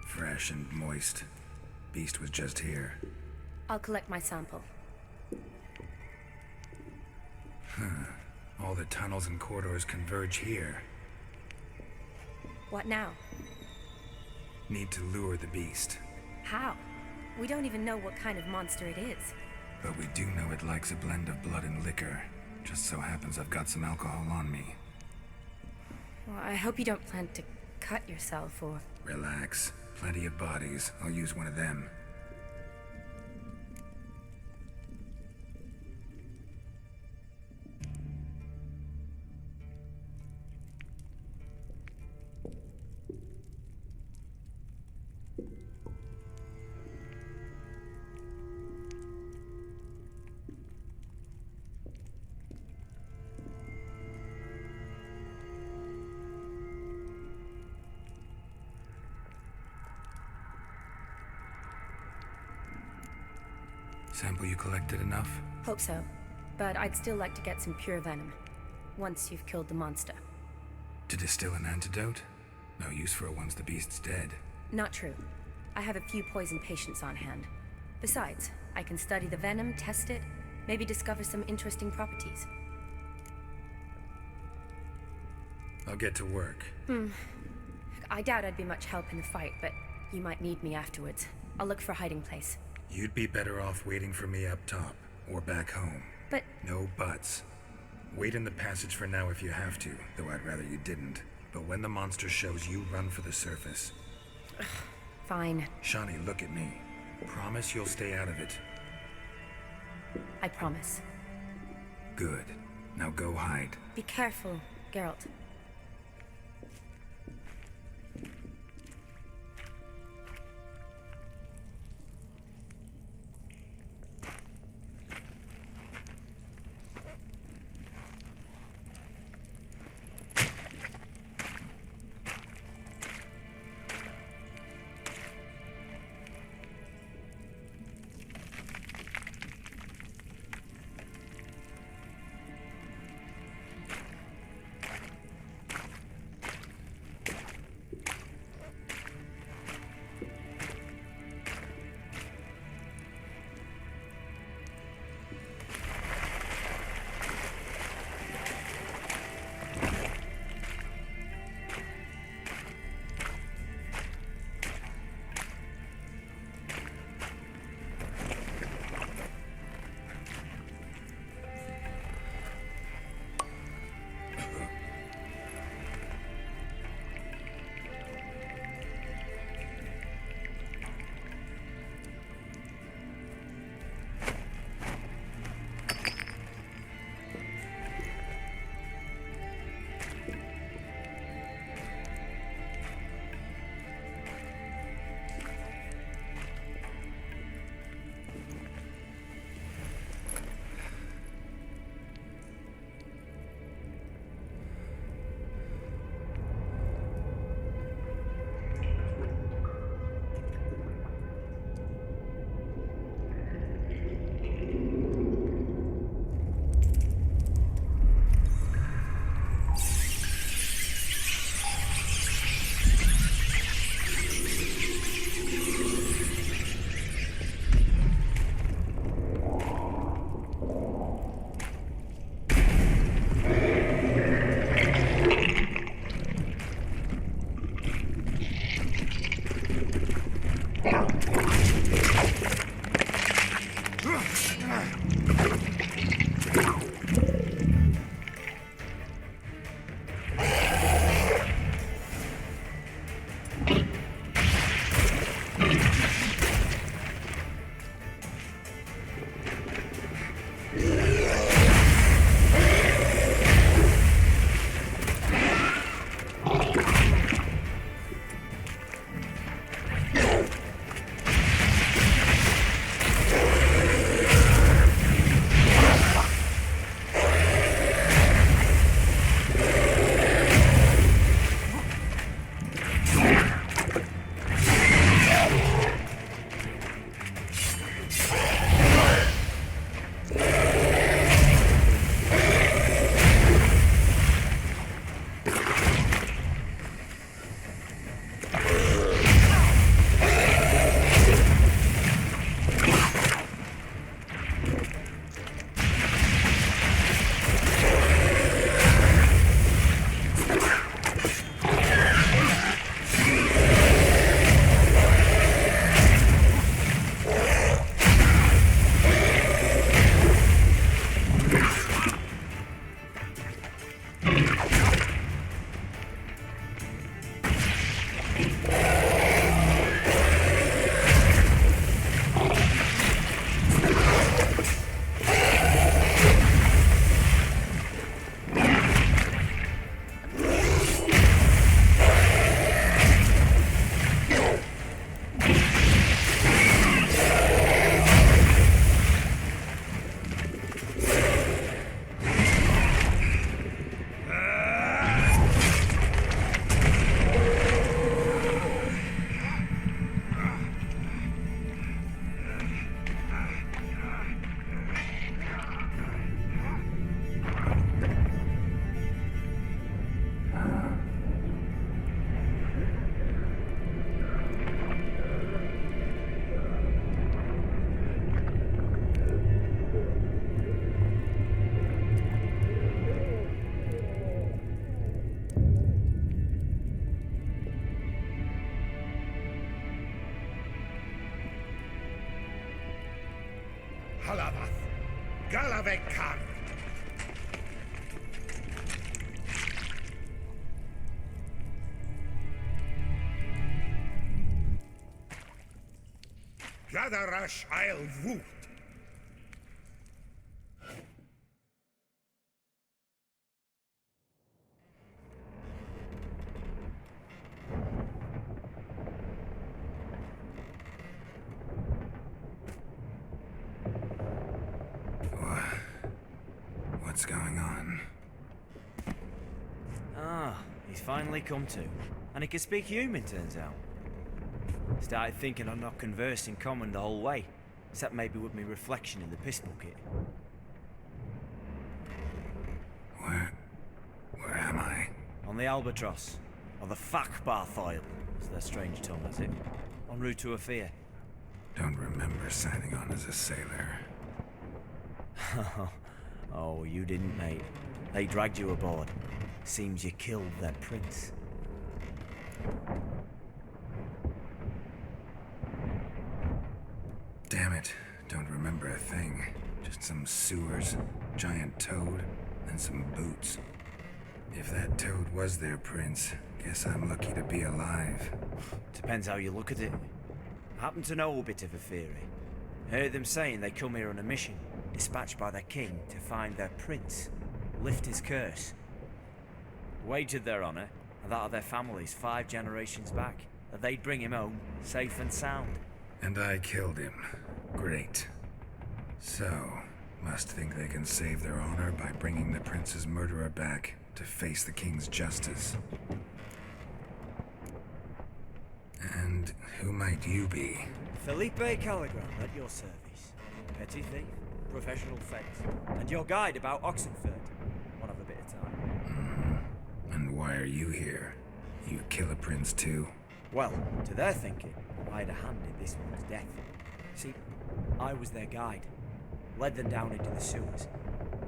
Fresh and moist. Beast was just here. I'll collect my sample. All the tunnels and corridors converge here. What now? Need to lure the beast. How? We don't even know what kind of monster it is. But we do know it likes a blend of blood and liquor. Just so happens I've got some alcohol on me. Well, I hope you don't plan to cut yourself or... Relax. Plenty of bodies. I'll use one of them. Sample you collected enough? Hope so. But I'd still like to get some pure venom. Once you've killed the monster. To distill an antidote? No use for it once the beast's dead. Not true. I have a few poison patients on hand. Besides, I can study the venom, test it, maybe discover some interesting properties. I'll get to work. I doubt I'd be much help in the fight, but you might need me afterwards. I'll look for a hiding place. You'd be better off waiting for me up top, or back home. But... No buts. Wait in the passage for now if you have to, though I'd rather you didn't. But when the monster shows, you run for the surface. Fine. Shawnee, look at me. Promise you'll stay out of it. I promise. Good. Now go hide. Be careful, Geralt. Avekar. Gadarash I'll woot. What's going on? Ah, he's finally come to. And he can speak human, turns out. Started thinking I'd not conversed in common the whole way, except maybe with me reflection in the piss bucket. Where am I? On the Albatross, or the Fakbarthoil, as their strange tongue has it. En route to Afir. Don't remember signing on as a sailor. Oh, you didn't, mate. They dragged you aboard. Seems you killed their prince. Damn it, don't remember a thing. Just some sewers, giant toad, and some boots. If that toad was their prince, guess I'm lucky to be alive. Depends how you look at it. I happen to know a bit of a theory. Heard them saying they come here on a mission, dispatched by their king to find their prince, lift his curse. Wagered their honor, and that of their families 5 generations back, that they'd bring him home, safe and sound. And I killed him. Great. So, must think they can save their honor by bringing the prince's murderer back to face the king's justice. And who might you be? Felipe Caligram, at your service. Petty thief, professional fence, and your guide about Oxenford. One of a bit of time. And why are you here? You kill a prince too? Well, to their thinking, I had a hand in this one's death. See, I was their guide. Led them down into the sewers.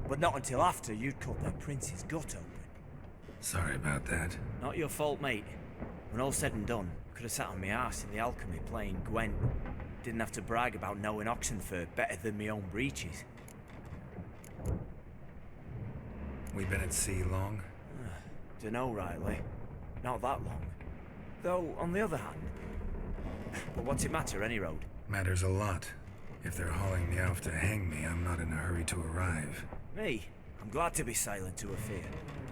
But not until after you'd cut their prince's gut open. Sorry about that. Not your fault, mate. When all said and done, could have sat on my arse in the alchemy playing Gwent. Didn't have to brag about knowing Oxenford better than my own breeches. We been at sea long? Dunno rightly. Not that long. Though, on the other hand... But what's it matter, any road? Matters a lot. If they're hauling me off to hang me, I'm not in a hurry to arrive. Me? I'm glad to be sailing to Afir.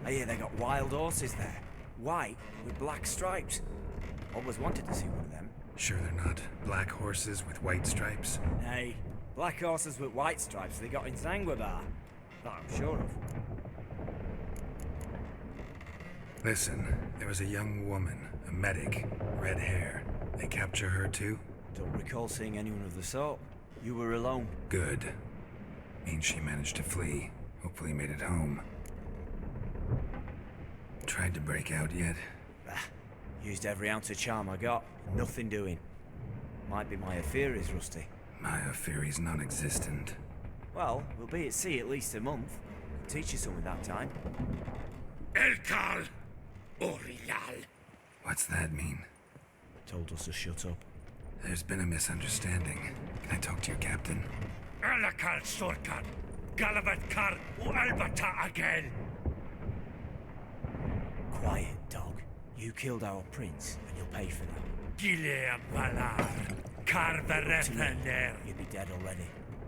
I hear they got wild horses there. White with black stripes. Always wanted to see one of them. Sure they're not black horses with white stripes? Hey, black horses with white stripes they got in Zanguibar. That I'm sure of. Listen, there was a young woman, a medic, red hair. They capture her too? Don't recall seeing anyone of the sort. You were alone. Good. Means she managed to flee. Hopefully made it home. Tried to break out yet? Used every ounce of charm I got. Nothing doing. Might be my Afiri's rusty. My Afiri's non-existent. Well, we'll be at sea at least a month. Teach you something that time. Elkal! Orilal! What's that mean? Told us to shut up. There's been a misunderstanding. Can I talk to your captain? Alakal Sorkan! Galabat Kar Albata again! Quiet, dog. You killed our prince, and you'll pay for that. Gileam Valar! Karverepener! You'd be dead already.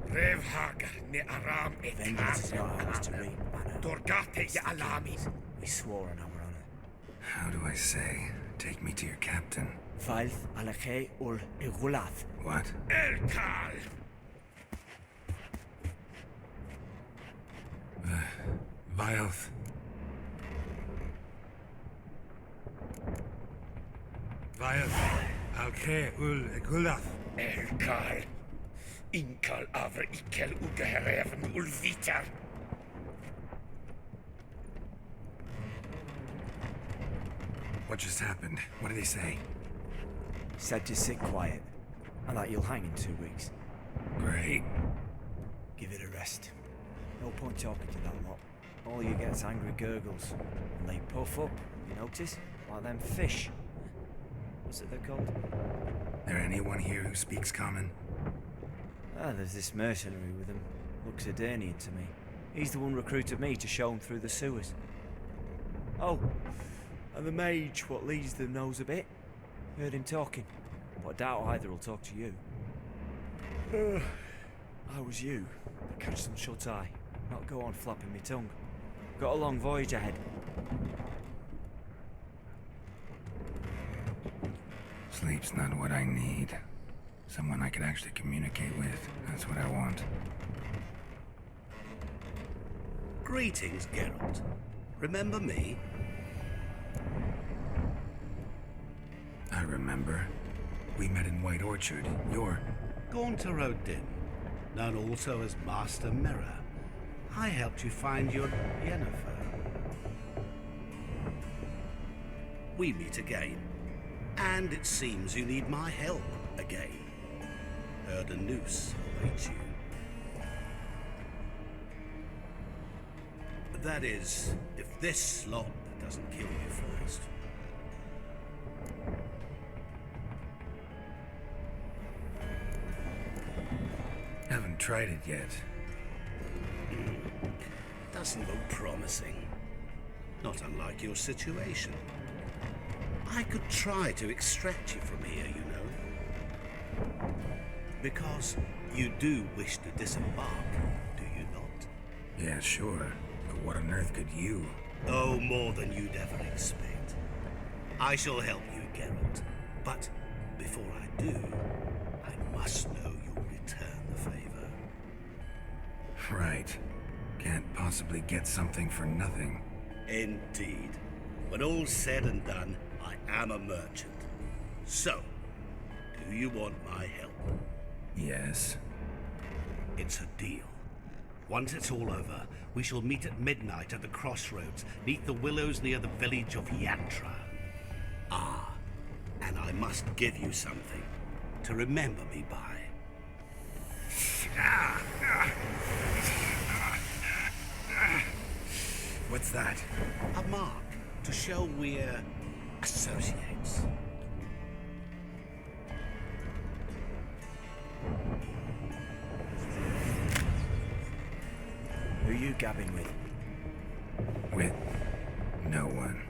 Revhag ne Aram Vengeance is not ours to reap, Banner. Dorgate ya Alami! We swore on our honor. How do I say? Take me to your captain. Valth Alakhe ul Igulath. What? Elkal! Vilth. Vilth. Alkhe ul Igulath. Elkal! Inkal avre ikel ugehereven ulviter! What just happened? What did he say? Said to sit quiet, and that you'll hang in 2 weeks. Great. Give it a rest. No point talking to that lot. All you get's angry gurgles. And they puff up, you notice? Like them fish. What's it they're called? There anyone here who speaks common? Ah, there's this mercenary with them. Looks Edirnian to me. He's the one recruited me to show him through the sewers. Oh, and the mage what leads them knows a bit. Heard him talking, but I doubt either will talk to you. I was you. Catch some shut-eye. Not go on flapping me tongue. Got a long voyage ahead. Sleep's not what I need. Someone I could actually communicate with. That's what I want. Greetings, Geralt. Remember me? I remember. We met in White Orchard. You're... Gaunter O'Din, known also as Master Mirror. I helped you find your Yennefer. We meet again, and it seems you need my help again. Heard a noose awaits you. That is, if this slop doesn't kill you first. Haven't tried it yet. Doesn't look promising. Not unlike your situation. I could try to extract you from here, you know. Because you do wish to disembark, do you not? Yeah, sure. But what on earth could you? Oh, more than you'd ever expect. I shall help you, Geralt. But before I do, I must know you'll return the favor. Right. Can't possibly get something for nothing. Indeed. When all's said and done, I am a merchant. So, do you want my help? Yes. It's a deal. Once it's all over, we shall meet at midnight at the crossroads, neath the willows near the village of Yatra. Ah, and I must give you something to remember me by. What's that? A mark to show we're associates. Who you gabbing with? With no one.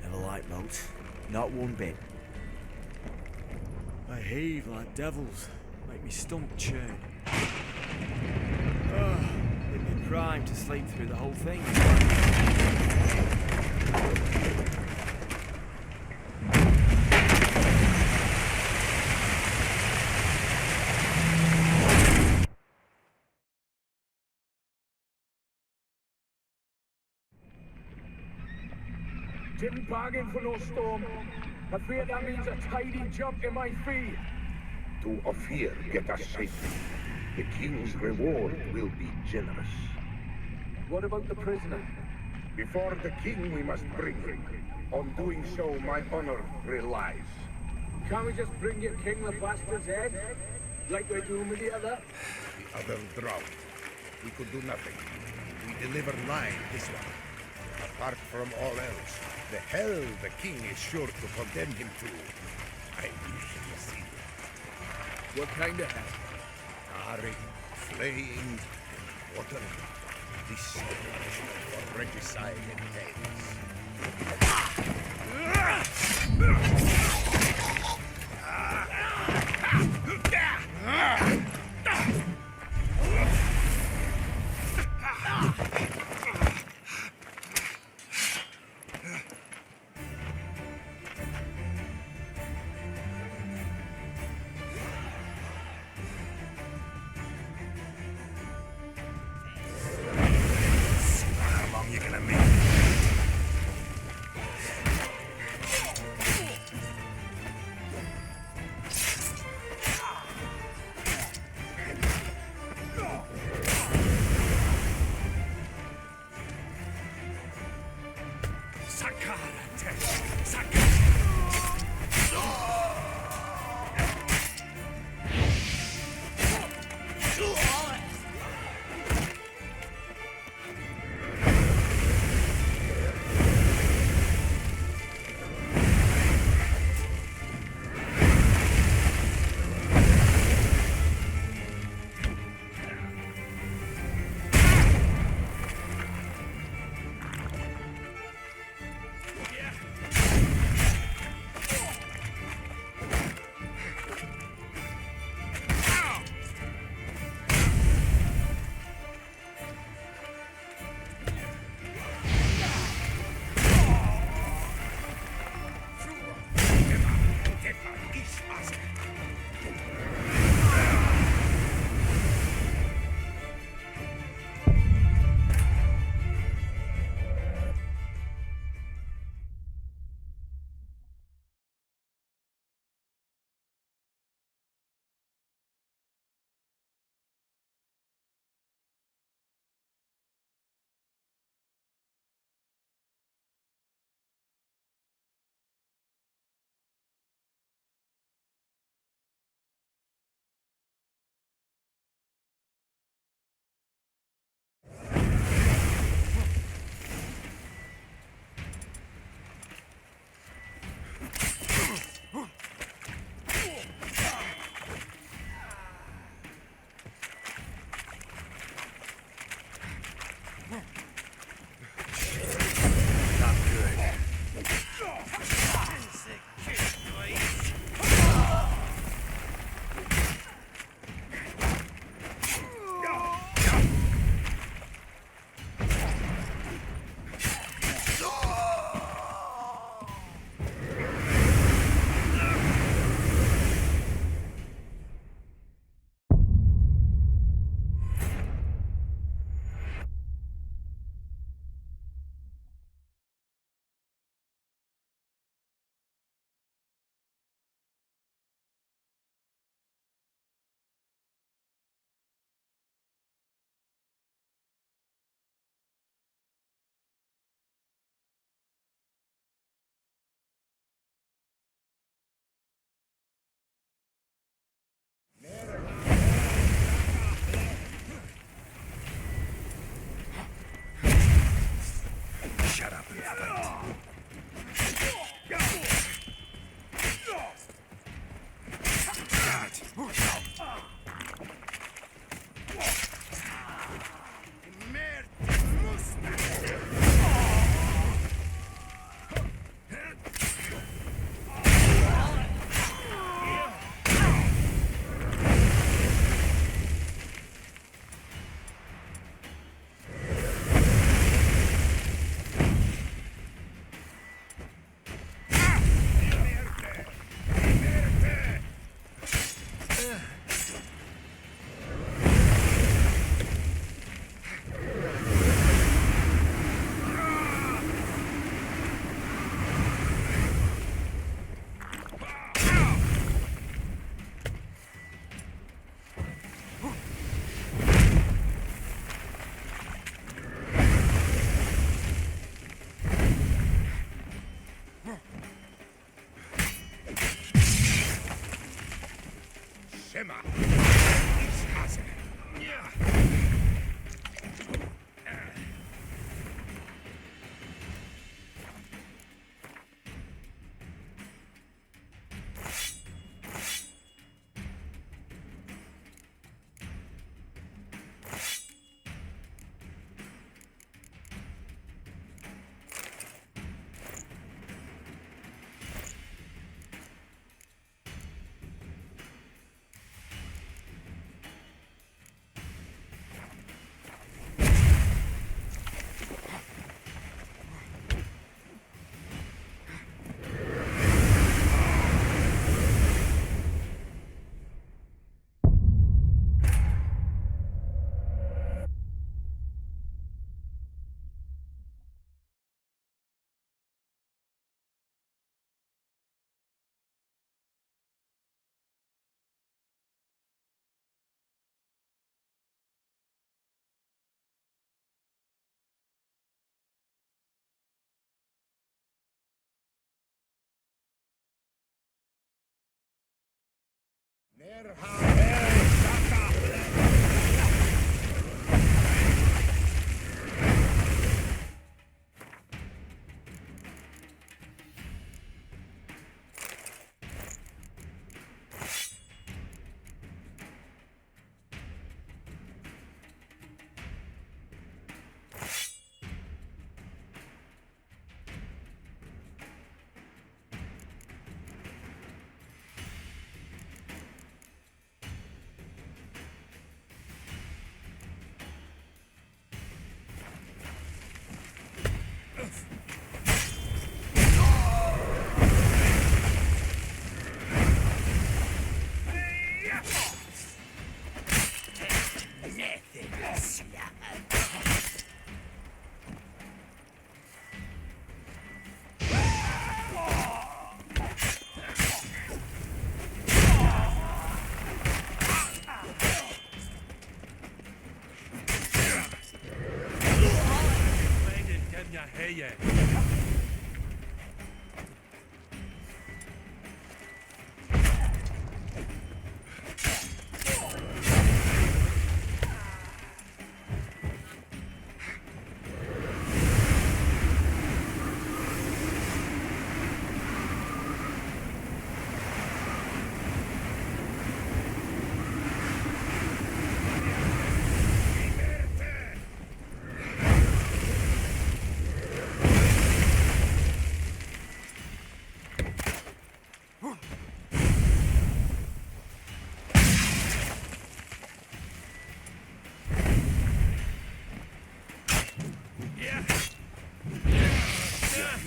Never liked boats. Not one bit. They heave like devils. Make me stomach churn. It'd be prime to sleep through the whole thing. Didn't bargain for no storm. Afraid that means a tidy jump in my fee. To Ophir, get us safely. The king's reward will be generous. What about the prisoner? Before the king we must bring him. On doing so, my honor relies. Can't we just bring your king the bastard's head? Like we're doing with the other? The other drowned. We could do nothing. We deliver live this one. Apart from all else, the hell the king is sure to condemn him to. I wish to see it. What kind of hell? Tarring, flaying, and watering. This is the punishment for regicide and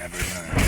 Never learns.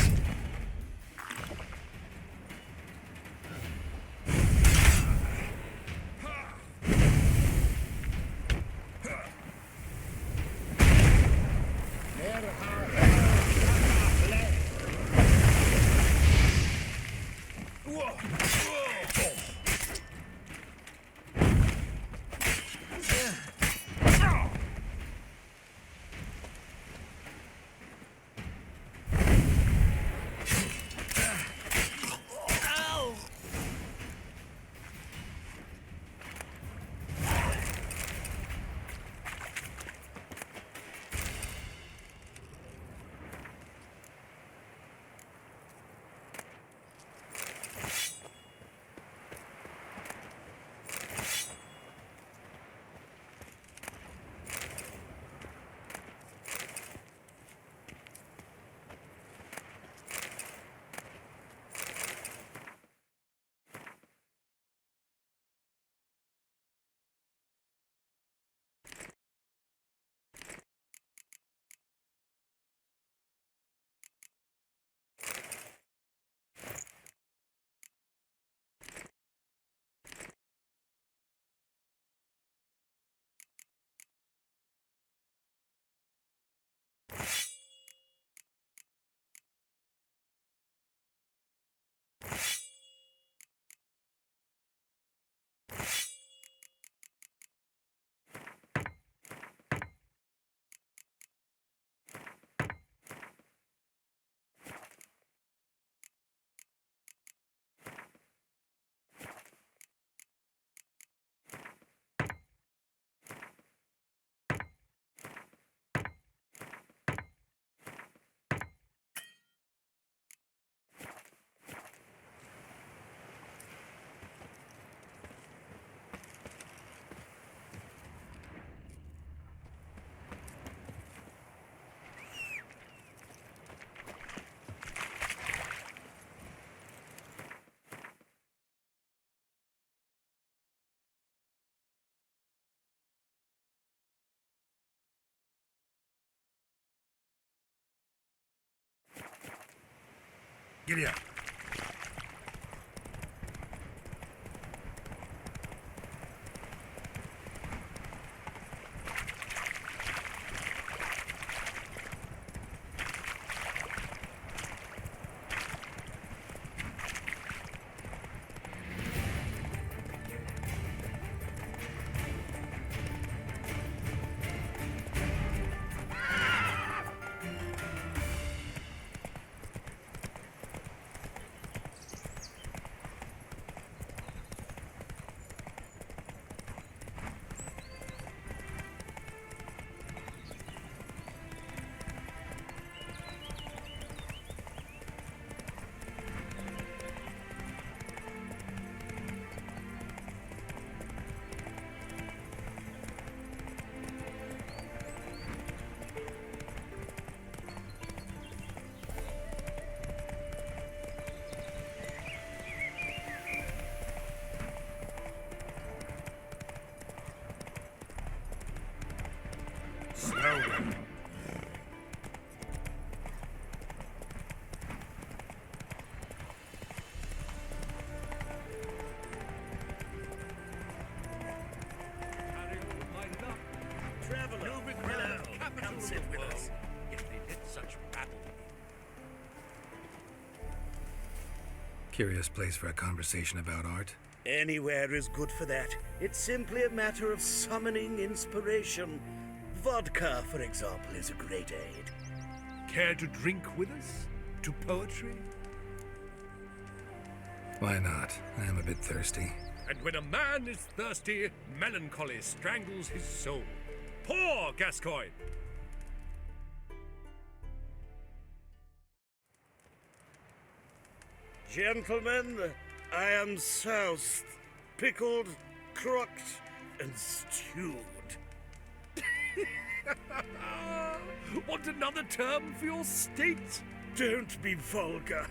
Giddy up. Curious place for a conversation about art. Anywhere is good for that. It's simply a matter of summoning inspiration. Vodka, for example, is a great aid. Care to drink with us? To poetry? Why not? I am a bit thirsty. And when a man is thirsty, melancholy strangles his soul. Pour, Gascoigne! Gentlemen, I am soused, pickled, crocked, and stewed. Want another term for your state? Don't be vulgar.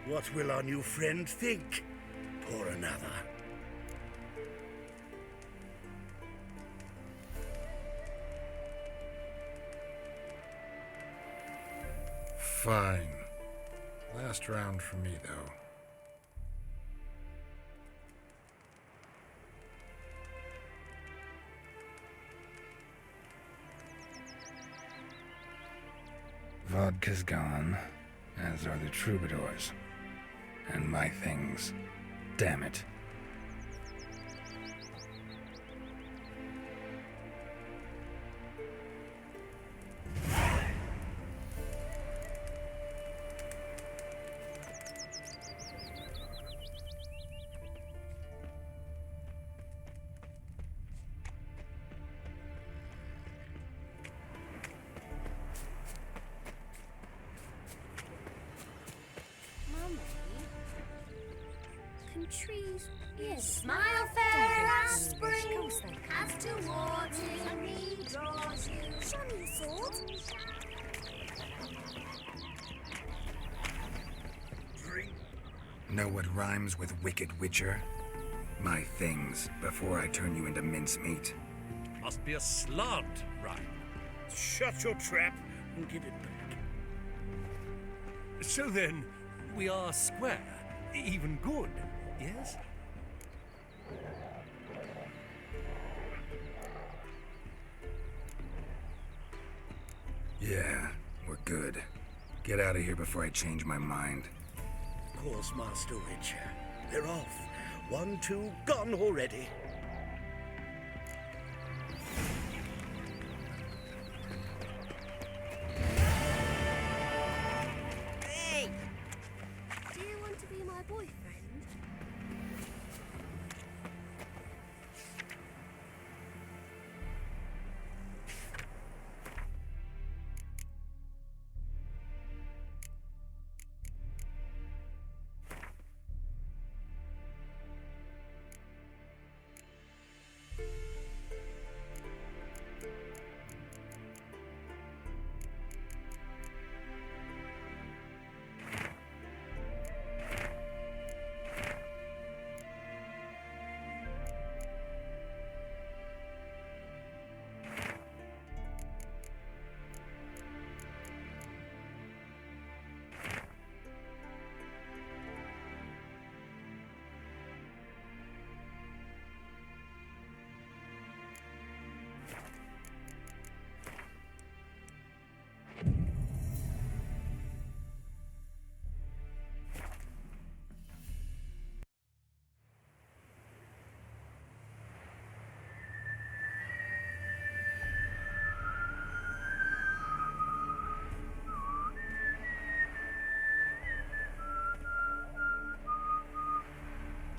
What will our new friend think? Pour another. Fine. Last round for me, though. Vodka's gone, as are the troubadours. And my things. Damn it. Trees. Yes. Smile fair as spring, as towards me draws you. Show me your sword. Know what rhymes with wicked witcher? My things, before I turn you into mincemeat. Must be a slud, right? Shut your trap and give it back. So then, we are square, even good, yes? Yeah, we're good. Get out of here before I change my mind. Of course, Master Witcher. They're off. 1, 2, gone already. Hey! Do you want to be my boyfriend?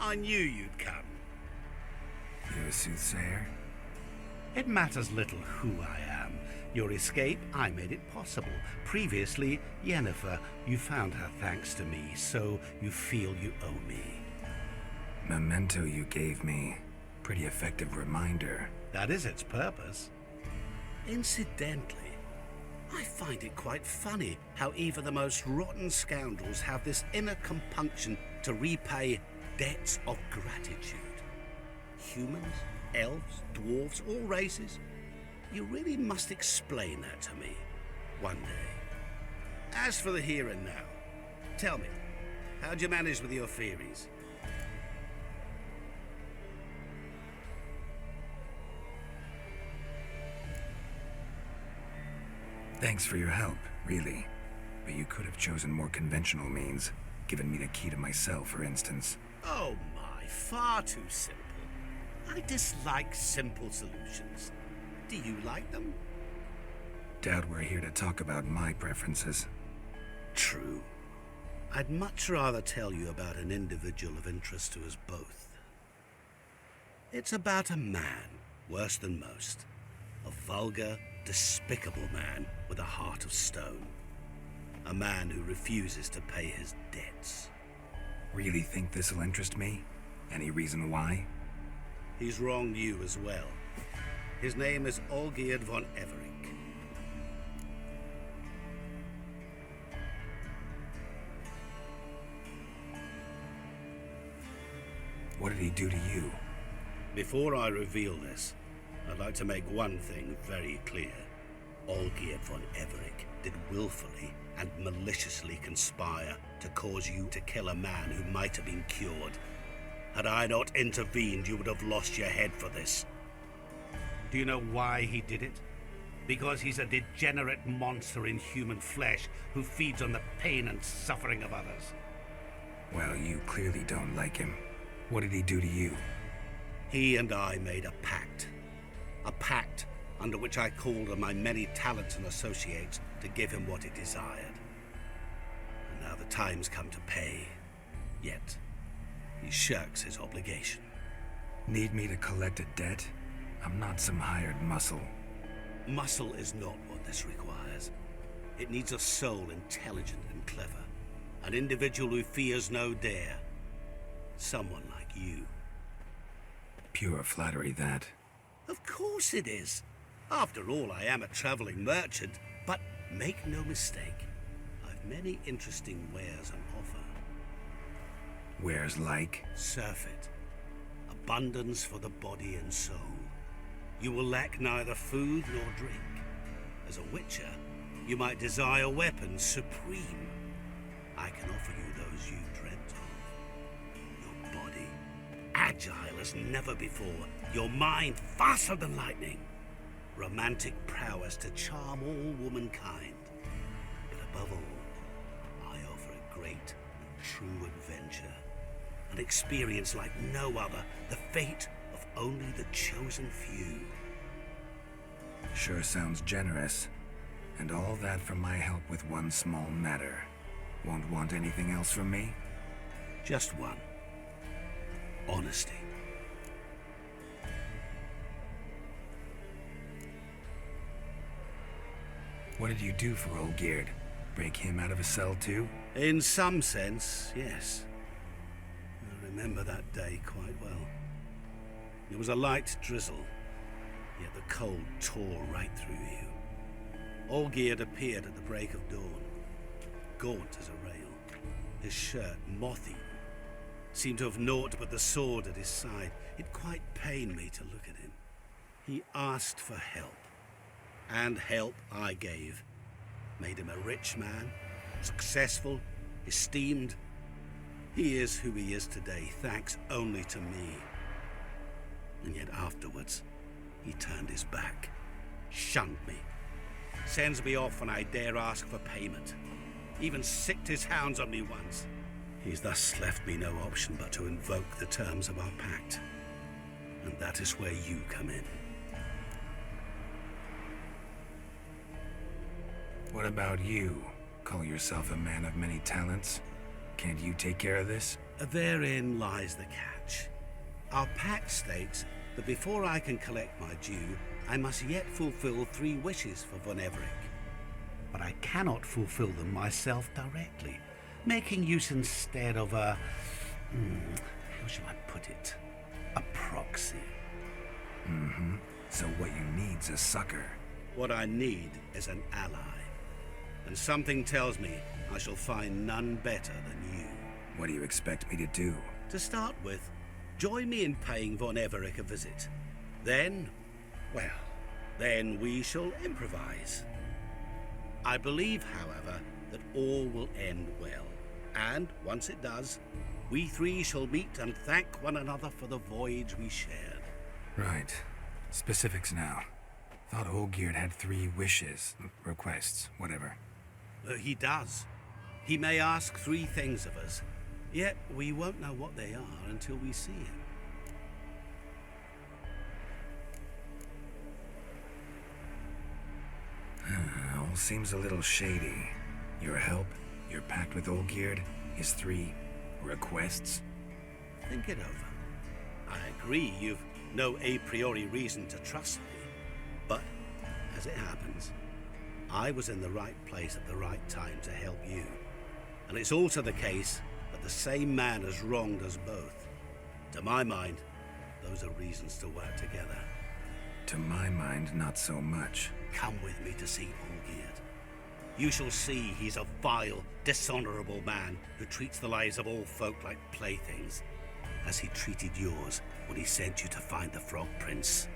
I knew you'd come. You a soothsayer? It matters little who I am. Your escape, I made it possible. Previously, Yennefer, you found her thanks to me, so you feel you owe me. Memento you gave me. Pretty effective reminder. That is its purpose. Incidentally, I find it quite funny how even the most rotten scoundrels have this inner compunction to repay debts of gratitude. Humans, elves, dwarves, all races. You really must explain that to me one day. As for the here and now, tell me, how'd you manage with your theories? Thanks for your help, really. But you could have chosen more conventional means. given me the key to my cell, for instance. Oh my, far too simple. I dislike simple solutions. Do you like them? Doubt we're here to talk about my preferences. True. I'd much rather tell you about an individual of interest to us both. It's about a man, worse than most. A vulgar, despicable man with a heart of stone. A man who refuses to pay his debts. Really think this'll interest me? Any reason why? He's wronged you as well. His name is Olgierd von Everick. What did he do to you? Before I reveal this, I'd like to make one thing very clear. Olgierd von Everick did willfully and maliciously conspire to cause you to kill a man who might have been cured. Had I not intervened, you would have lost your head for this. Do you know why he did it? Because he's a degenerate monster in human flesh who feeds on the pain and suffering of others. Well, you clearly don't like him. What did he do to you? He and I made a pact. A pact under which I called on my many talents and associates to give him what he desired. And now the time's come to pay. Yet, he shirks his obligation. Need me to collect a debt? I'm not some hired muscle. Muscle is not what this requires. It needs a soul intelligent and clever. An individual who fears no dare. Someone like you. Pure flattery, that. Of course it is. After all, I am a traveling merchant, but make no mistake, I've many interesting wares on offer. Wares like? Surfeit. Abundance for the body and soul. You will lack neither food nor drink. As a witcher, you might desire weapons supreme. I can offer you those you dreamt of. Your body, agile as never before. Your mind, faster than lightning. Romantic prowess to charm all womankind. But above all, I offer a great and true adventure. An experience like no other. The fate of only the chosen few. Sure sounds generous. And all that for my help with one small matter. Won't want anything else from me? Just one. Honesty. What did you do for Olgierd? Break him out of a cell too? In some sense, yes. I remember that day quite well. It was a light drizzle, yet the cold tore right through you. Olgierd appeared at the break of dawn, gaunt as a rail, his shirt moth-eaten, seemed to have naught but the sword at his side. It quite pained me to look at him. He asked for help, and help I gave. Made him a rich man, successful, esteemed. He is who he is today, thanks only to me. And yet afterwards, he turned his back, shunned me, sends me off when I dare ask for payment, even sicked his hounds on me once. He's thus left me no option but to invoke the terms of our pact. And that is where you come in. What about you? Call yourself a man of many talents? Can't you take care of this? Therein lies the catch. Our pact states that before I can collect my due, I must yet fulfill 3 wishes for Von Everick. But I cannot fulfill them myself directly, making use instead of a... how shall I put it? A proxy. Mm-hmm. So what you need's a sucker. What I need is an ally. And something tells me I shall find none better than you. What do you expect me to do? To start with, join me in paying Von Everick a visit. Then, well, then we shall improvise. I believe, however, that all will end well. And once it does, we 3 shall meet and thank one another for the voyage we shared. Right. Specifics now. Thought Olgierd had 3 wishes, requests, whatever. He does. He may ask 3 things of us, yet we won't know what they are until we see him. All seems a little shady. Your help, your pact with Olgierd, his 3 requests. Think it over. I agree you've no a priori reason to trust me, but as it happens, I was in the right place at the right time to help you. And it's also the case that the same man has wronged us both. To my mind, those are reasons to work together. To my mind, not so much. Come with me to see Olgierd. You shall see he's a vile, dishonorable man who treats the lives of all folk like playthings, as he treated yours when he sent you to find the Frog Prince.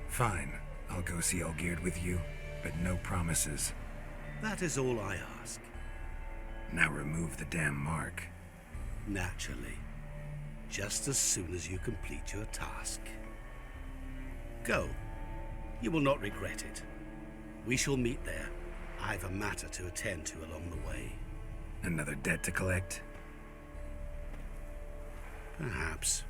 Fine. I'll go see Olgierd with you, but no promises. That is all I ask. Now remove the damn mark. Naturally. Just as soon as you complete your task. Go. You will not regret it. We shall meet there. I've a matter to attend to along the way. Another debt to collect? Perhaps.